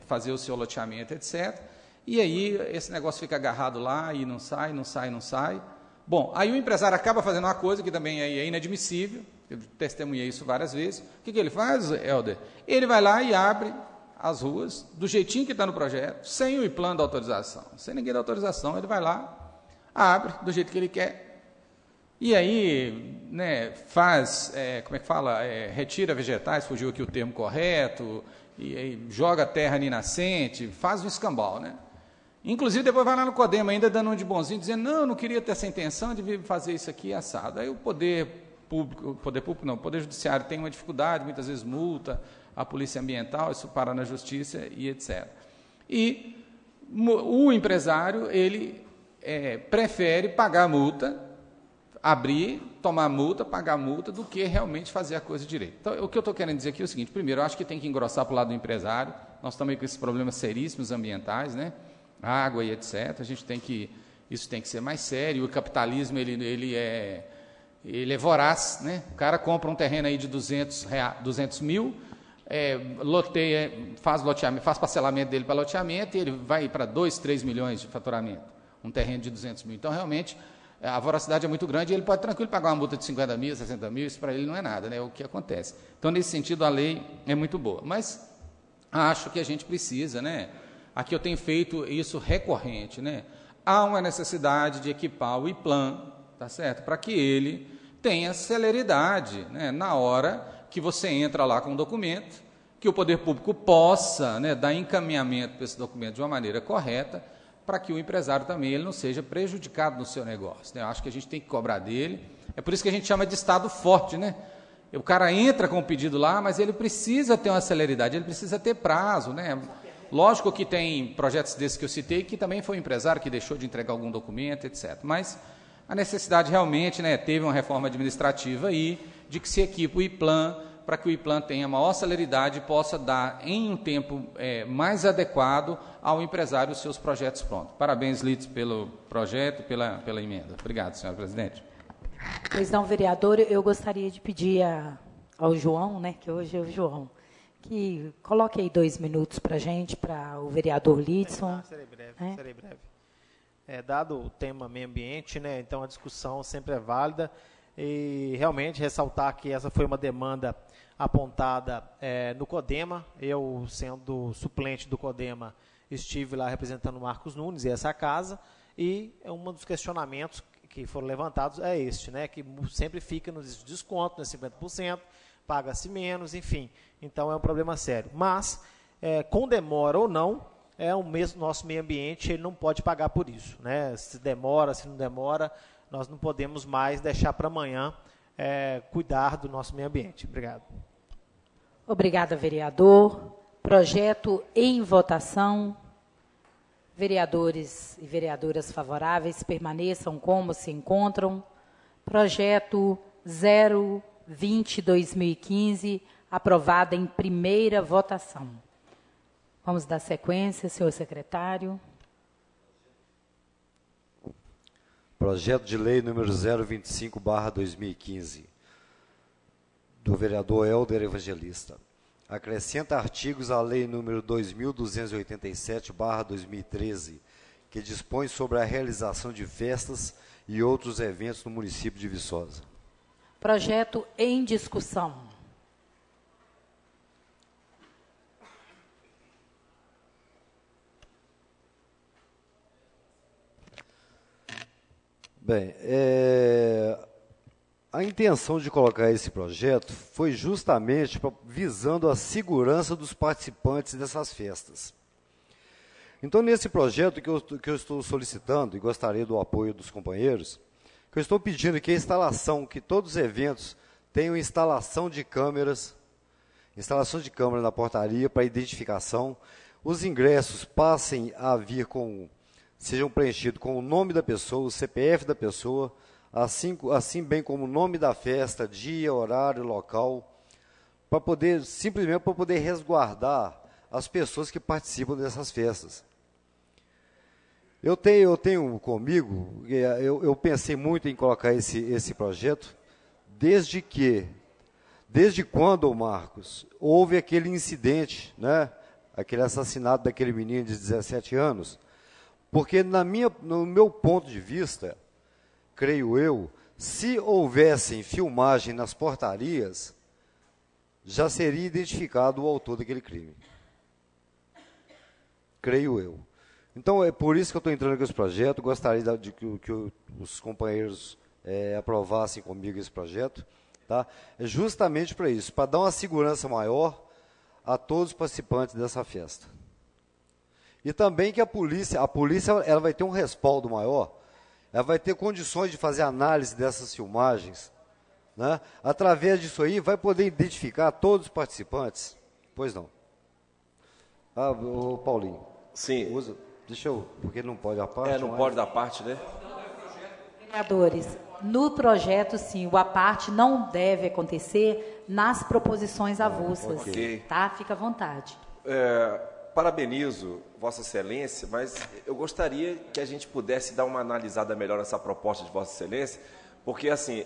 fazer o seu loteamento, etc. E aí esse negócio fica agarrado lá e não sai, não sai, não sai. Bom, aí o empresário acaba fazendo uma coisa que também é inadmissível, eu testemunhei isso várias vezes. O que ele faz, Helder? Ele vai lá e abre as ruas, do jeitinho que está no projeto, sem o plano da autorização. Sem ninguém dar autorização, ele vai lá, abre do jeito que ele quer, e aí, né, faz, retira vegetais, fugiu aqui o termo correto, e aí joga terra ali nascente, faz um escambau, né? Inclusive, depois vai lá no CODEMA, ainda dando um de bonzinho, dizendo, não queria ter essa intenção de vir fazer isso aqui assado. Aí o poder judiciário tem uma dificuldade, muitas vezes multa, a polícia ambiental, isso para na justiça e etc. E o empresário, ele prefere pagar a multa, abrir, tomar multa, pagar a multa, do que realmente fazer a coisa direito. Então, o que eu estou querendo dizer aqui é o seguinte, primeiro, eu acho que tem que engrossar para o lado do empresário, nós também com esses problemas seríssimos ambientais, né? Água e etc., isso tem que ser mais sério, o capitalismo, ele é voraz, né? O cara compra um terreno aí de 200 mil, loteia, faz parcelamento dele para loteamento, e ele vai para 2, 3 milhões de faturamento, um terreno de 200 mil. Então, realmente, a voracidade é muito grande, e ele pode tranquilo pagar uma multa de 50 mil, 60 mil, isso para ele não é nada, né? É o que acontece. Então, nesse sentido, a lei é muito boa. Mas acho que a gente precisa, né? Aqui eu tenho feito isso recorrente, né? Há uma necessidade de equipar o IPLAN, tá certo? Para que ele tenha celeridade, né? Na hora que você entra lá com um documento, que o poder público possa, né, dar encaminhamento para esse documento de uma maneira correta, para que o empresário também ele não seja prejudicado no seu negócio, né? Eu acho que a gente tem que cobrar dele. É por isso que a gente chama de Estado forte, né? O cara entra com o pedido lá, mas ele precisa ter uma celeridade, ele precisa ter prazo, né? Lógico que tem projetos desses que eu citei, que também foi um empresário que deixou de entregar algum documento, etc. Mas a necessidade realmente, né, teve uma reforma administrativa aí, de que se equipe o IPLAN, para que o IPLAN tenha maior celeridade e possa dar, em um tempo mais adequado, ao empresário os seus projetos prontos. Parabéns, Lidson, pelo projeto, pela emenda. Obrigado, senhora presidente. Pois não, vereador, eu gostaria de pedir ao João, né, que hoje é o João, que coloque aí 2 minutos para a gente, para o vereador Lidson. Serei breve. Dado o tema meio ambiente, né, então a discussão sempre é válida, e realmente ressaltar que essa foi uma demanda apontada no CODEMA. Eu, sendo suplente do CODEMA, estive lá representando o Marcos Nunes e essa casa, e um dos questionamentos que foram levantados é este, né, que sempre fica nos descontos, né, 50%, paga-se menos, enfim. Então, é um problema sério. Mas, com demora ou não, nosso meio ambiente ele não pode pagar por isso, né? Se demora, se não demora, nós não podemos mais deixar para amanhã cuidar do nosso meio ambiente. Obrigado. Obrigada, vereador. Projeto em votação. Vereadores e vereadoras favoráveis, permaneçam como se encontram. Projeto 020/2015, aprovado em primeira votação. Vamos dar sequência, senhor secretário. Projeto de lei número 025/2015, do vereador Helder Evangelista. Acrescenta artigos à lei número 2287/2013, que dispõe sobre a realização de festas e outros eventos no município de Viçosa. Projeto em discussão. Bem, a intenção de colocar esse projeto foi justamente visando a segurança dos participantes dessas festas. Então, nesse projeto que eu estou solicitando, e gostaria do apoio dos companheiros, que eu estou pedindo que a instalação, que todos os eventos tenham instalação de câmeras na portaria para identificação, os ingressos passem a vir sejam preenchidos com o nome da pessoa, o CPF da pessoa, assim bem como o nome da festa, dia, horário, local, simplesmente para poder resguardar as pessoas que participam dessas festas. Eu tenho comigo, eu pensei muito em colocar esse projeto, desde quando, Marcos, houve aquele incidente, né, aquele assassinato daquele menino de 17 anos, porque no meu ponto de vista, creio eu, se houvessem filmagem nas portarias, já seria identificado o autor daquele crime. Creio eu. Então, é por isso que eu estou entrando com esse projeto, gostaria de que os companheiros aprovassem comigo esse projeto, tá? É justamente para isso, para dar uma segurança maior a todos os participantes dessa festa. E também que a polícia ela vai ter um respaldo maior, ela vai ter condições de fazer análise dessas filmagens, né? Através disso aí, vai poder identificar todos os participantes. Pois não. O Paulinho. Sim. Porque não pode a parte. Não pode dar parte, né? Vereadores, no projeto, sim, o à parte não deve acontecer nas proposições avulsas. Ok. Tá? Fica à vontade. Parabenizo Vossa Excelência, mas eu gostaria que a gente pudesse dar uma analisada melhor nessa proposta de Vossa Excelência, porque, assim,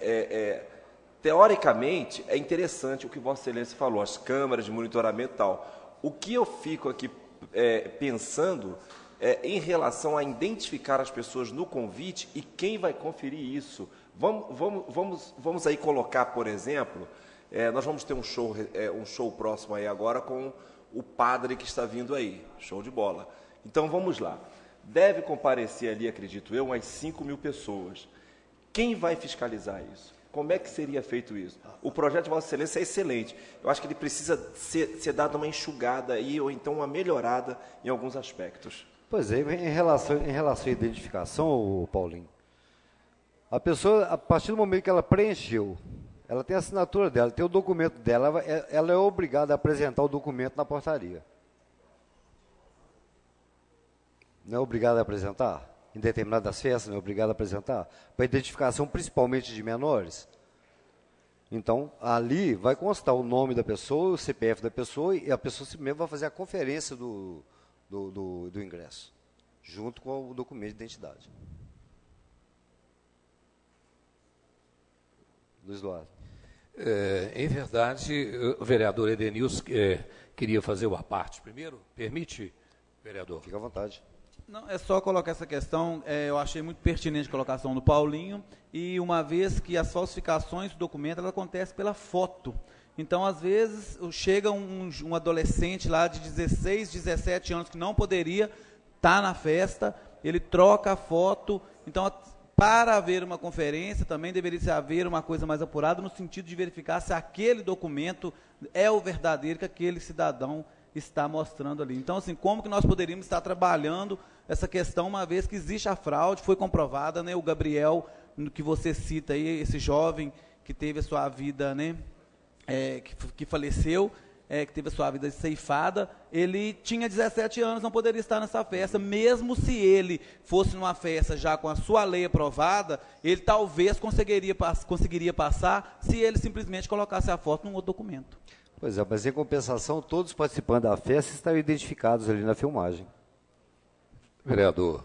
teoricamente, é interessante o que Vossa Excelência falou, as câmeras de monitoramento e tal. O que eu fico aqui pensando em relação a identificar as pessoas no convite e quem vai conferir isso. Vamos aí colocar, por exemplo, nós vamos ter um show próximo aí agora com o padre que está vindo aí, show de bola. Então vamos lá, deve comparecer ali, acredito eu, umas 5.000 pessoas. Quem vai fiscalizar isso? Como é que seria feito isso? O projeto de Vossa Excelência é excelente. Eu acho que ele precisa ser dado uma enxugada aí, ou então uma melhorada em alguns aspectos. Pois é, em relação à identificação, Paulinho, a pessoa, a partir do momento que ela preencheu, ela tem a assinatura dela, tem o documento dela, ela é obrigada a apresentar o documento na portaria. Não é obrigada a apresentar? Em determinadas festas, não é obrigado a apresentar, para identificação principalmente de menores. Então, ali vai constar o nome da pessoa, o CPF da pessoa, e a pessoa simplesmente vai fazer a conferência do ingresso, junto com o documento de identidade. Luiz Eduardo. Em verdade, o vereador Edenilson queria fazer o à parte primeiro. Permite, vereador? Fica à vontade. Não, é só colocar essa questão, eu achei muito pertinente a colocação do Paulinho, e uma vez que as falsificações do documento, ela acontece pela foto. Então, às vezes, chega um adolescente lá de 16, 17 anos, que não poderia estar na festa, ele troca a foto. Então, para haver uma conferência, também deveria haver uma coisa mais apurada, no sentido de verificar se aquele documento é o verdadeiro que aquele cidadão está mostrando ali. Então, assim, como que nós poderíamos estar trabalhando essa questão, uma vez que existe a fraude, foi comprovada, né, o Gabriel, que você cita aí, esse jovem que teve a sua vida, né, que faleceu, que teve a sua vida ceifada, ele tinha 17 anos, não poderia estar nessa festa, mesmo se ele fosse numa festa já com a sua lei aprovada, ele talvez conseguiria passar se ele simplesmente colocasse a foto num outro documento. Pois é, mas em compensação, todos os participantes da festa estão identificados ali na filmagem. Vereador,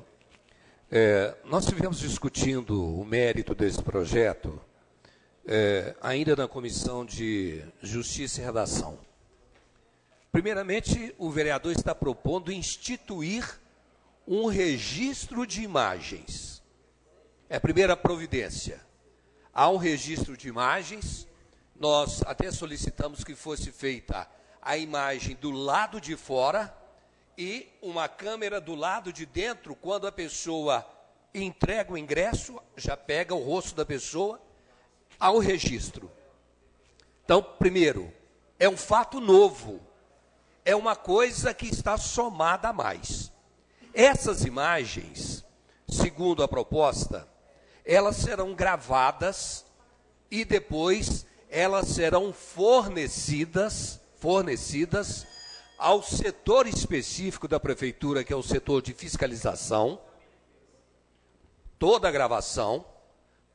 nós estivemos discutindo o mérito desse projeto ainda na Comissão de Justiça e Redação. Primeiramente, o vereador está propondo instituir um registro de imagens. É a primeira providência. Há um registro de imagens, nós até solicitamos que fosse feita a imagem do lado de fora e uma câmera do lado de dentro, quando a pessoa entrega o ingresso, já pega o rosto da pessoa, há um registro. Então, primeiro, é um fato novo. É uma coisa que está somada a mais. Essas imagens, segundo a proposta, elas serão gravadas e depois elas serão fornecidas ao setor específico da prefeitura, que é o setor de fiscalização, toda a gravação,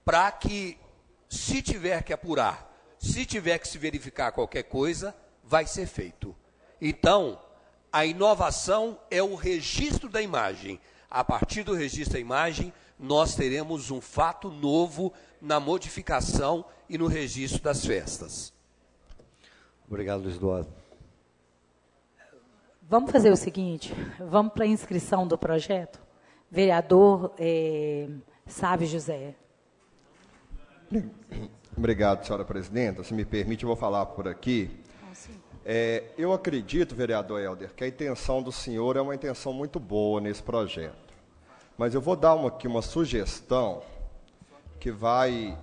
para que, se tiver que apurar, se tiver que se verificar qualquer coisa, vai ser feito. Então, a inovação é o registro da imagem. A partir do registro da imagem, nós teremos um fato novo na modificação e no registro das festas. Obrigado, Luiz Eduardo. Vamos fazer o seguinte, vamos para a inscrição do projeto? Vereador Sávio José. Obrigado, senhora presidenta. Se me permite, eu vou falar por aqui. Eu acredito, vereador Helder, que a intenção do senhor é uma intenção muito boa nesse projeto. Mas eu vou dar aqui uma sugestão que vai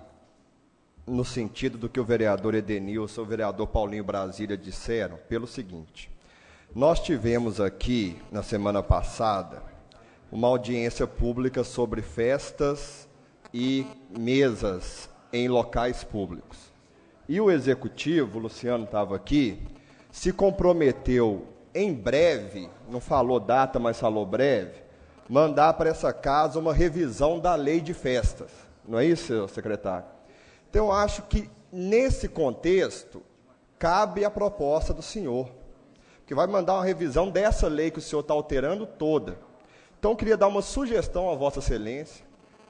no sentido do que o vereador Edenilson e o vereador Paulinho Brasília disseram, pelo seguinte. Nós tivemos aqui, na semana passada, uma audiência pública sobre festas e mesas em locais públicos. E o executivo, o Luciano estava aqui, se comprometeu em breve, não falou data, mas falou breve, mandar para essa casa uma revisão da lei de festas. Não é isso, secretário? Então, eu acho que, nesse contexto, cabe a proposta do senhor, que vai mandar uma revisão dessa lei que o senhor está alterando toda. Então, eu queria dar uma sugestão a Vossa Excelência.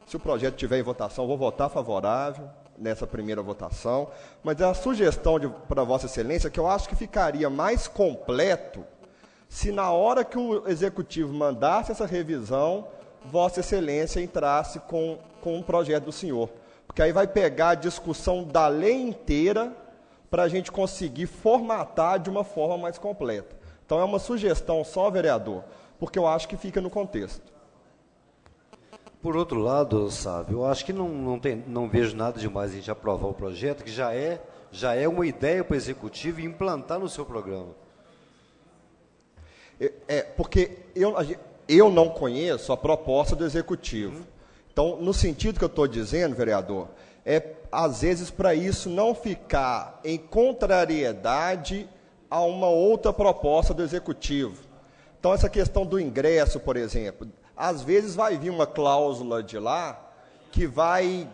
Se o projeto estiver em votação, eu vou votar favorável nessa primeira votação, mas a sugestão para Vossa Excelência, que eu acho que ficaria mais completo se na hora que o Executivo mandasse essa revisão, Vossa Excelência entrasse com o projeto do senhor. Porque aí vai pegar a discussão da lei inteira para a gente conseguir formatar de uma forma mais completa. Então, é uma sugestão só, vereador, porque eu acho que fica no contexto. Por outro lado, Sávio, eu acho que não vejo nada demais a gente aprovar o projeto, que já é uma ideia para o Executivo implantar no seu programa. Porque eu não conheço a proposta do Executivo. Então, no sentido que eu estou dizendo, vereador, às vezes, para isso não ficar em contrariedade a uma outra proposta do Executivo. Então, essa questão do ingresso, por exemplo, às vezes vai vir uma cláusula de lá que vai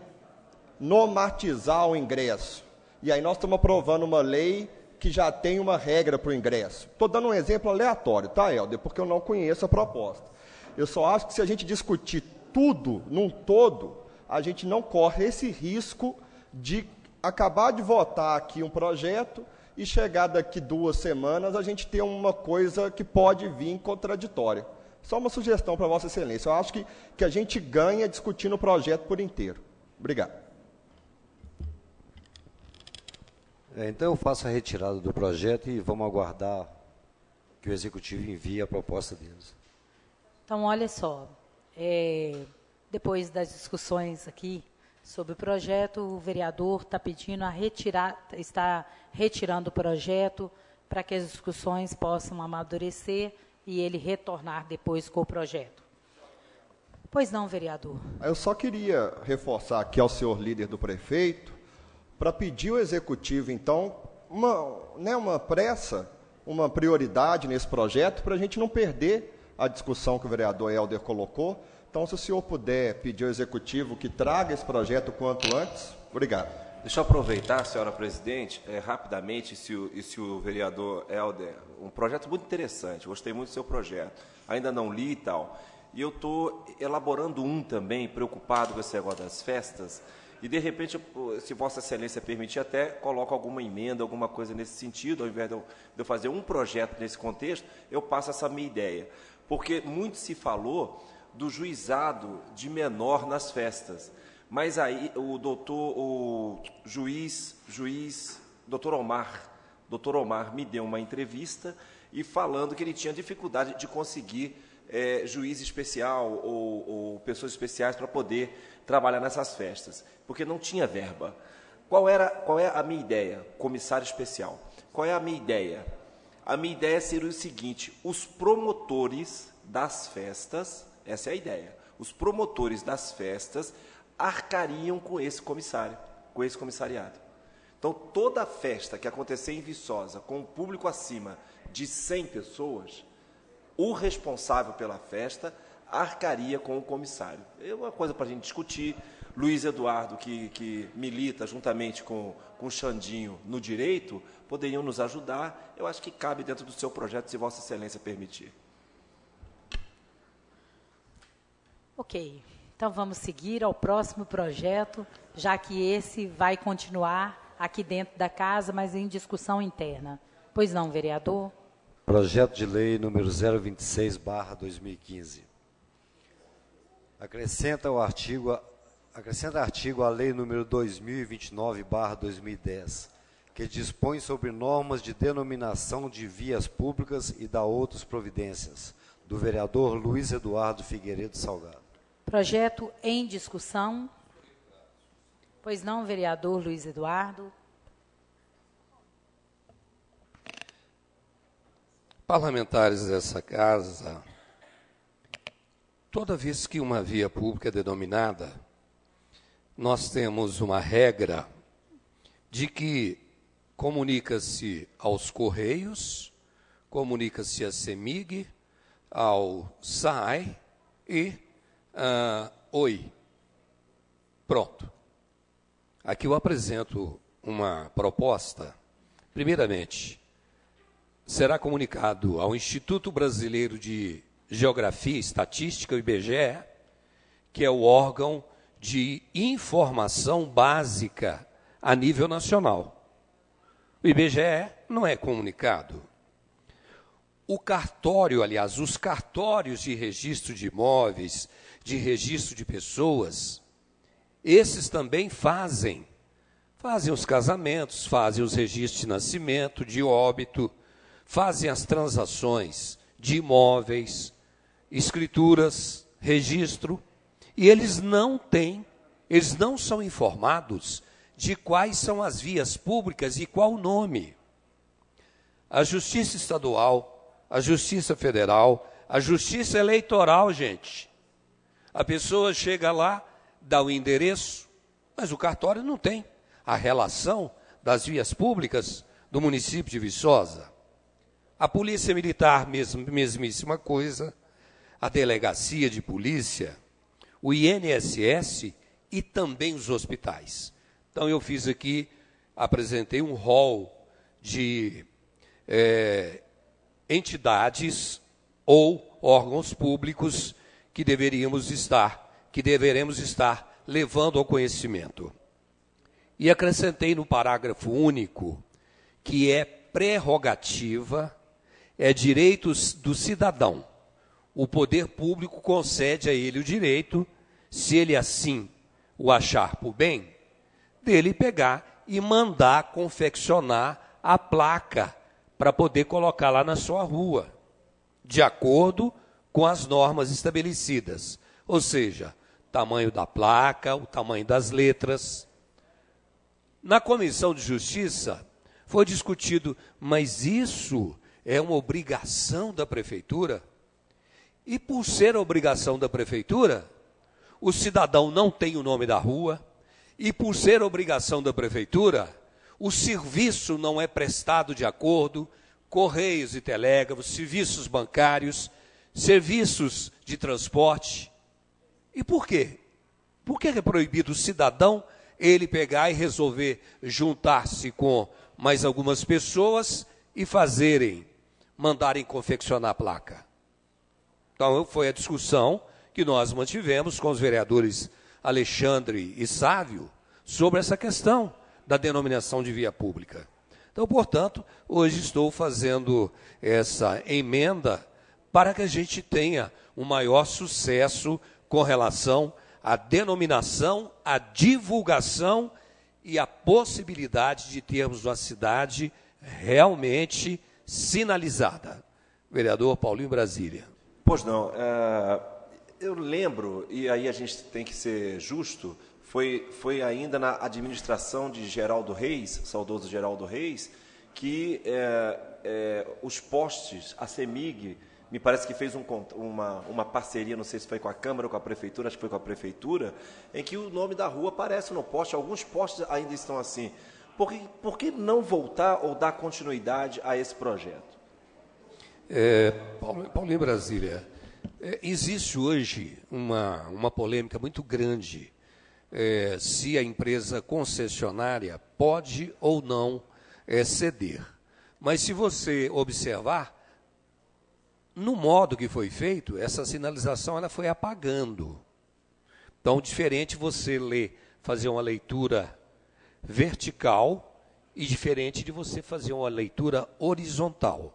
normatizar o ingresso. E aí nós estamos aprovando uma lei que já tem uma regra para o ingresso. Estou dando um exemplo aleatório, tá, Helder? Porque eu não conheço a proposta. Eu só acho que se a gente discutir tudo num todo, a gente não corre esse risco de acabar de votar aqui um projeto e chegar daqui 2 semanas a gente ter uma coisa que pode vir contraditória. Só uma sugestão para Vossa Excelência. Eu acho que a gente ganha discutindo o projeto por inteiro. Obrigado. Então, eu faço a retirada do projeto e vamos aguardar que o Executivo envie a proposta deles. Então, olha só, depois das discussões aqui sobre o projeto, o vereador está retirando o projeto para que as discussões possam amadurecer e ele retornar depois com o projeto. Pois não, vereador. Eu só queria reforçar aqui ao senhor líder do prefeito, para pedir ao Executivo, então, uma pressa, uma prioridade nesse projeto para a gente não perder a discussão que o vereador Helder colocou. Então, se o senhor puder pedir ao Executivo que traga esse projeto o quanto antes, obrigado. Deixa eu aproveitar, senhora presidente, rapidamente, se o vereador Helder, um projeto muito interessante, gostei muito do seu projeto, ainda não li e tal, e eu estou elaborando um também, preocupado com esse negócio das festas, e de repente, se Vossa Excelência permitir, até coloco alguma emenda, alguma coisa nesse sentido, ao invés de eu fazer um projeto nesse contexto, eu passo essa minha ideia, porque muito se falou do juizado de menor nas festas. Mas aí o doutor Omar me deu uma entrevista e falando que ele tinha dificuldade de conseguir juiz especial ou pessoas especiais para poder trabalhar nessas festas, porque não tinha verba. Qual é a minha ideia? Comissário especial. Qual é a minha ideia? A minha ideia seria o seguinte: os promotores das festas, essa é a ideia, os promotores das festas arcariam com esse comissário, com esse comissariado. Então, toda festa que acontecer em Viçosa, com um público acima de 100 pessoas, o responsável pela festa arcaria com o comissário. É uma coisa para a gente discutir. Luiz Eduardo, que milita juntamente com o Xandinho no direito, poderiam nos ajudar. Eu acho que cabe dentro do seu projeto, se Vossa Excelência permitir. Ok. Então, vamos seguir ao próximo projeto, já que esse vai continuar aqui dentro da casa, mas em discussão interna. Pois não, vereador? Projeto de lei número 026/2015. Acrescenta artigo à lei número 2029/2010, que dispõe sobre normas de denominação de vias públicas e dá outras providências, do vereador Luiz Eduardo Figueiredo Salgado. Projeto em discussão. Pois não, vereador Luiz Eduardo. Parlamentares dessa casa, toda vez que uma via pública é denominada, nós temos uma regra de que comunica-se aos Correios, comunica-se à CEMIG, ao SAI e oi. Pronto. Aqui eu apresento uma proposta. Primeiramente, será comunicado ao Instituto Brasileiro de Geografia e Estatística, o IBGE, que é o órgão de informação básica a nível nacional. O IBGE não é comunicado. O cartório, aliás, os cartórios de registro de imóveis, de registro de pessoas, esses também fazem os casamentos, fazem os registros de nascimento, de óbito, fazem as transações de imóveis, escrituras, registro, e eles não são informados de quais são as vias públicas e qual o nome. A Justiça Estadual, a Justiça Federal, a Justiça Eleitoral, gente. A pessoa chega lá, dá o endereço, mas o cartório não tem a relação das vias públicas do município de Viçosa. A Polícia Militar, mesmíssima coisa, a Delegacia de Polícia, o INSS e também os hospitais. Então, eu fiz aqui, apresentei um rol de entidades ou órgãos públicos que deveremos estar levando ao conhecimento. E acrescentei no parágrafo único que é prerrogativa, é direitos do cidadão. O poder público concede a ele o direito, se ele assim o achar por bem, dele pegar e mandar confeccionar a placa para poder colocar lá na sua rua, de acordo com as normas estabelecidas. Ou seja, tamanho da placa, o tamanho das letras. Na Comissão de Justiça foi discutido, mas isso é uma obrigação da Prefeitura? E por ser obrigação da Prefeitura, o cidadão não tem o nome da rua, e por ser obrigação da Prefeitura, O serviço não é prestado de acordo, correios e telégrafos, serviços bancários, serviços de transporte. E por quê? Por que é proibido o cidadão ele pegar e resolver juntar-se com mais algumas pessoas e mandarem confeccionar a placa? Então, foi a discussão que nós mantivemos com os vereadores Alexandre e Sávio sobre essa questão da denominação de via pública. Então, portanto, hoje estou fazendo essa emenda para que a gente tenha um maior sucesso com relação à denominação, à divulgação e à possibilidade de termos uma cidade realmente sinalizada. Vereador Paulinho Brasília. Pois não, eu lembro, e aí a gente tem que ser justo, foi ainda na administração de Geraldo Reis, saudoso Geraldo Reis, que os postes, a CEMIG, me parece que fez uma parceria, não sei se foi com a Câmara ou com a Prefeitura, acho que foi com a Prefeitura, em que o nome da rua aparece no poste, alguns postes ainda estão assim. Por que não voltar ou dar continuidade a esse projeto? Paulinho Brasília, existe hoje uma polêmica muito grande se a empresa concessionária pode ou não ceder. Mas se você observar, no modo que foi feito, essa sinalização ela foi apagando. Então, diferente você fazer uma leitura vertical e diferente de você fazer uma leitura horizontal.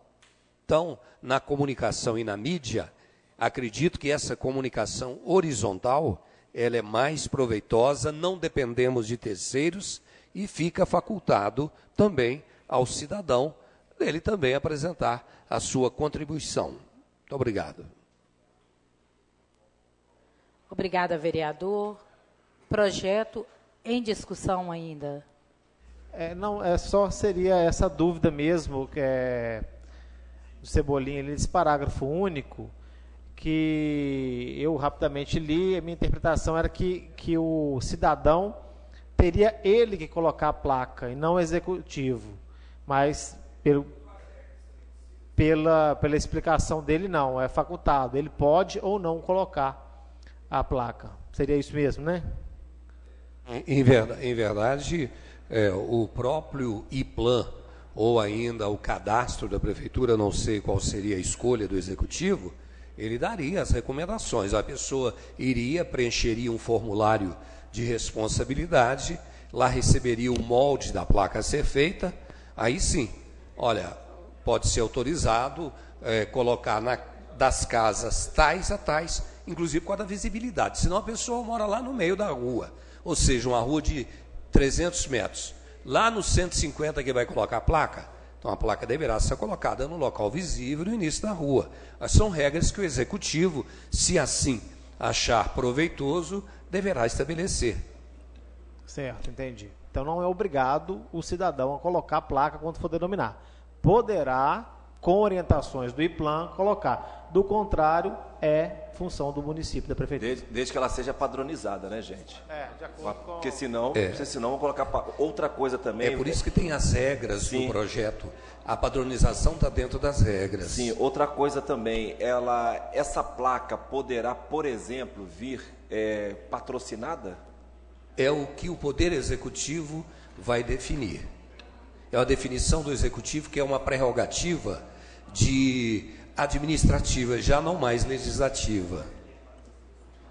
Então, na comunicação e na mídia, acredito que essa comunicação horizontal ela é mais proveitosa, não dependemos de terceiros e fica facultado também ao cidadão dele também apresentar a sua contribuição. Muito obrigado. Obrigada, vereador. Projeto em discussão ainda. Não, só seria essa dúvida mesmo, que o Cebolinha, esse parágrafo único, que eu rapidamente li, a minha interpretação era que o cidadão teria ele que colocar a placa, e não o executivo. Mas, pela explicação dele, não, é facultado. Ele pode ou não colocar a placa. Seria isso mesmo, né? Em verdade, o próprio IPLAN, ou ainda o cadastro da Prefeitura, não sei qual seria a escolha do Executivo, ele daria as recomendações. A pessoa preencheria um formulário de responsabilidade, lá receberia o molde da placa a ser feita, aí sim, olha, pode ser autorizado colocar das casas tais a tais, inclusive com a da visibilidade, senão a pessoa mora lá no meio da rua, ou seja, uma rua de 300 metros, lá no 150 que vai colocar a placa, então a placa deverá ser colocada no local visível no início da rua. São regras que o Executivo, se assim achar proveitoso, deverá estabelecer. Certo, entendi. Então não é obrigado o cidadão a colocar a placa quando for denominar. Poderá, com orientações do IPLAN, colocar. Do contrário, é função do município, da prefeitura. Desde que ela seja padronizada, né, gente? De acordo com... Porque senão vão colocar outra coisa também. É por isso que tem as regras do projeto. A padronização está dentro das regras. Sim, outra coisa também, essa placa poderá, por exemplo, vir patrocinada? É o que o Poder Executivo vai definir. É a definição do Executivo, que é uma prerrogativa administrativa, já não mais legislativa.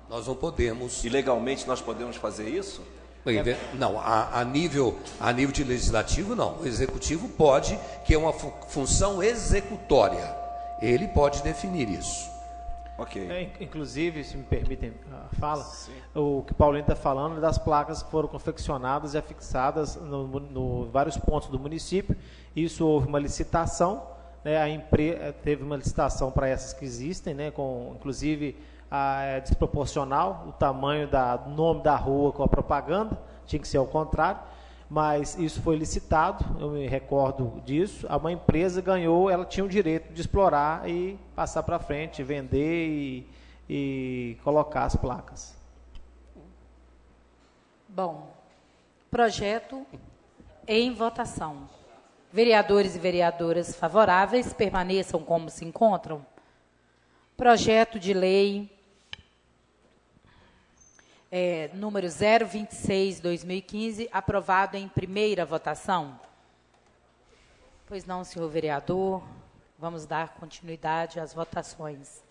Nós não podemos... E legalmente nós podemos fazer isso? Não, a nível de legislativo, não. O Executivo pode, que é uma função executória. Ele pode definir isso. Ok. Inclusive, se me permitem a fala, o que o Paulinho está falando é das placas que foram confeccionadas e afixadas no vários pontos do município. Isso houve uma licitação, né, a empresa teve uma licitação para essas que existem, né, inclusive desproporcional o tamanho do nome da rua com a propaganda, tinha que ser ao contrário, mas isso foi licitado, eu me recordo disso. Uma empresa ganhou, ela tinha o direito de explorar e passar para frente, vender e colocar as placas. Bom, projeto Em votação. Vereadores e vereadoras favoráveis, permaneçam como se encontram. Projeto de lei número 026/2015, aprovado em primeira votação. Pois não, senhor vereador. Vamos dar continuidade às votações.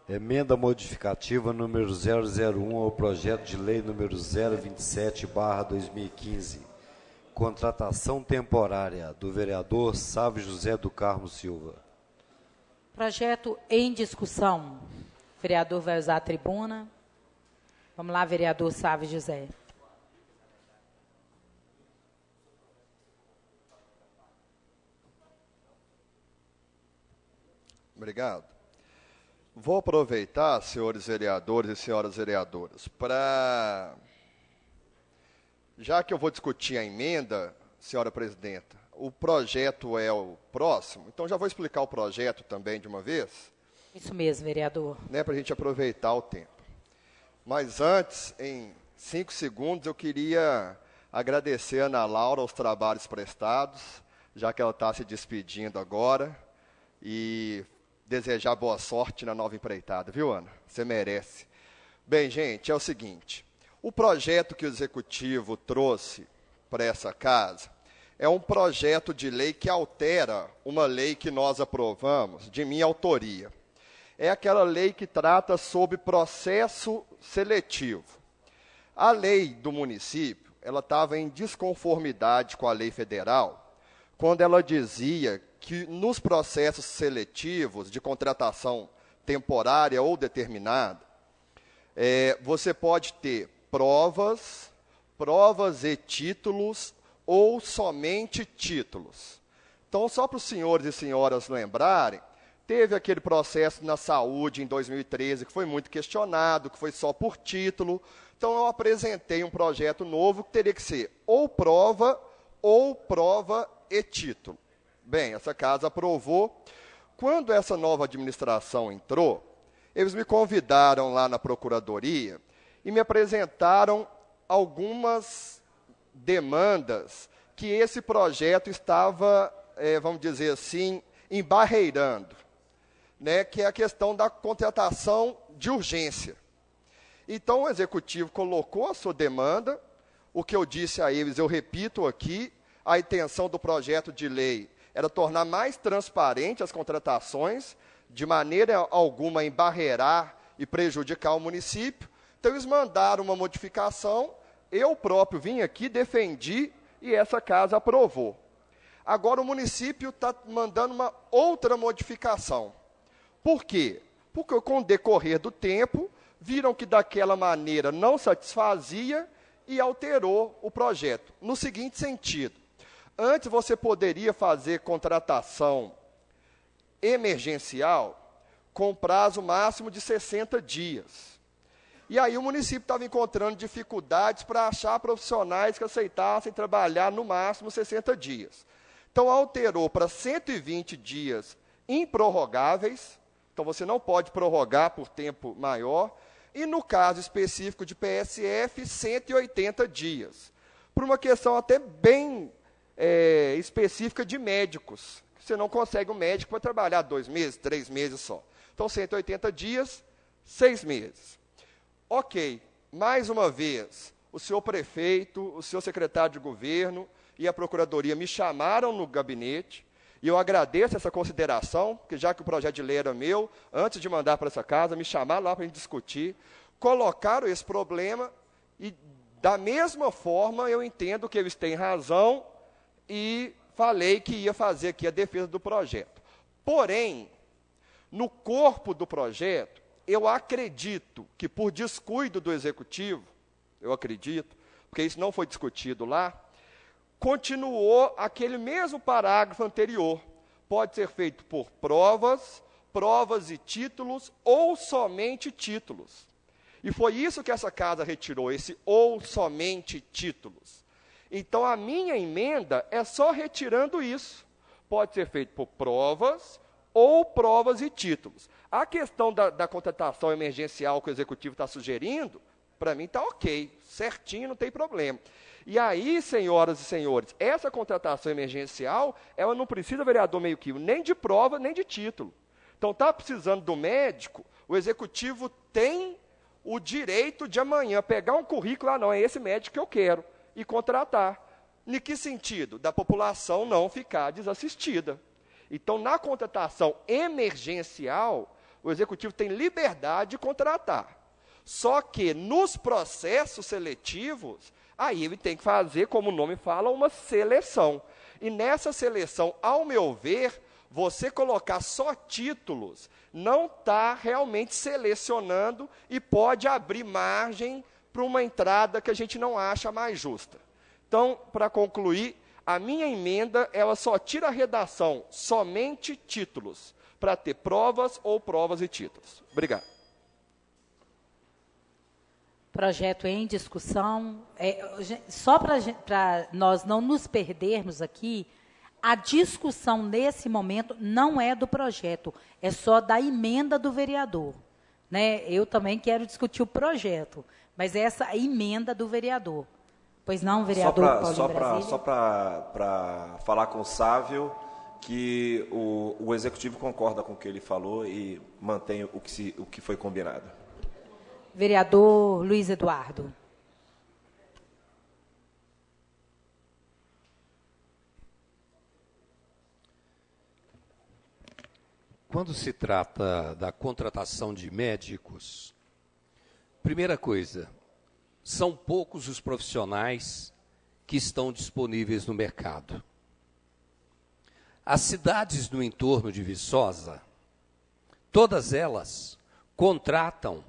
Emenda modificativa número 001 ao projeto de lei número 027/2015. Contratação temporária do vereador Sávio José do Carmo Silva. Projeto em discussão. O vereador vai usar a tribuna. Vamos lá, vereador Sávio José. Obrigado. Vou aproveitar, senhores vereadores e senhoras vereadoras, para... Já que eu vou discutir a emenda, senhora presidenta, o projeto é o próximo, então já vou explicar o projeto também de uma vez. Isso mesmo, vereador. Né, para a gente aproveitar o tempo. Mas antes, em 5 segundos, eu queria agradecer a Ana Laura os trabalhos prestados, já que ela está se despedindo agora, e desejar boa sorte na nova empreitada, viu, Ana? Você merece. Bem, gente, é o seguinte, o projeto que o Executivo trouxe para essa casa é um projeto de lei que altera uma lei que nós aprovamos, de minha autoria. É aquela lei que trata sobre processo seletivo. A lei do município, ela estava em desconformidade com a lei federal, quando ela dizia que nos processos seletivos de contratação temporária ou determinada, você pode ter provas e títulos ou somente títulos. Então, só para os senhores e senhoras lembrarem, teve aquele processo na saúde em 2013 que foi muito questionado, que foi só por título. Então, eu apresentei um projeto novo que teria que ser ou prova e título. Bem, essa casa aprovou. Quando essa nova administração entrou, eles me convidaram lá na Procuradoria e me apresentaram algumas demandas que esse projeto estava, vamos dizer assim, embarreirando, né, que é a questão da contratação de urgência. Então, o Executivo colocou a sua demanda, o que eu disse a eles, eu repito aqui, a intenção do projeto de lei era tornar mais transparente as contratações, de maneira alguma embarreirar e prejudicar o município. Então, eles mandaram uma modificação, eu próprio vim aqui, defendi, e essa casa aprovou. Agora, o município está mandando uma outra modificação. Por quê? Porque, com o decorrer do tempo, viram que daquela maneira não satisfazia e alterou o projeto. No seguinte sentido, antes você poderia fazer contratação emergencial com prazo máximo de 60 dias. E aí o município estava encontrando dificuldades para achar profissionais que aceitassem trabalhar no máximo 60 dias. Então, alterou para 120 dias improrrogáveis, então você não pode prorrogar por tempo maior, e no caso específico de PSF, 180 dias. Por uma questão até bem específica de médicos. Você não consegue um médico para trabalhar 2 meses, 3 meses só. Então, 180 dias, 6 meses. Ok, mais uma vez, o senhor prefeito, o senhor secretário de governo e a procuradoria me chamaram no gabinete, e eu agradeço essa consideração, porque já que o projeto de lei era meu, antes de mandar para essa casa, me chamaram lá para a gente discutir, colocaram esse problema, e da mesma forma eu entendo que eles têm razão, e falei que ia fazer aqui a defesa do projeto. Porém, no corpo do projeto, eu acredito que por descuido do Executivo, eu acredito, porque isso não foi discutido lá, continuou aquele mesmo parágrafo anterior. Pode ser feito por provas e títulos, ou somente títulos. E foi isso que essa casa retirou, esse ou somente títulos. Então, a minha emenda é só retirando isso. Pode ser feito por provas e títulos. A questão da contratação emergencial que o Executivo está sugerindo, Para mim está ok, certinho, não tem problema. E aí, senhoras e senhores, essa contratação emergencial, ela não precisa, vereador Meio-Quilo, nem de prova, nem de título. Então, está precisando do médico, o executivo tem o direito de amanhã pegar um currículo, não, é esse médico que eu quero, e contratar. Em que sentido? Da população não ficar desassistida. Então, na contratação emergencial, o executivo tem liberdade de contratar. Só que nos processos seletivos, aí ele tem que fazer, como o nome fala, uma seleção. E nessa seleção, ao meu ver, você colocar só títulos não está realmente selecionando e pode abrir margem para uma entrada que a gente não acha mais justa. Então, para concluir, a minha emenda, ela só tira a redação somente títulos, para ter provas ou provas e títulos. Obrigado. Projeto em discussão. Só para nós não nos perdermos aqui, a discussão nesse momento não é do projeto, é só da emenda do vereador. Né? Eu também quero discutir o projeto, mas essa é a emenda do vereador. Pois não, vereador Só para falar com o Sávio, que o Executivo concorda com o que ele falou e mantém o que foi combinado. Vereador Luiz Eduardo. Quando se trata da contratação de médicos, primeira coisa, são poucos os profissionais que estão disponíveis no mercado. As cidades no entorno de Viçosa, todas elas contratam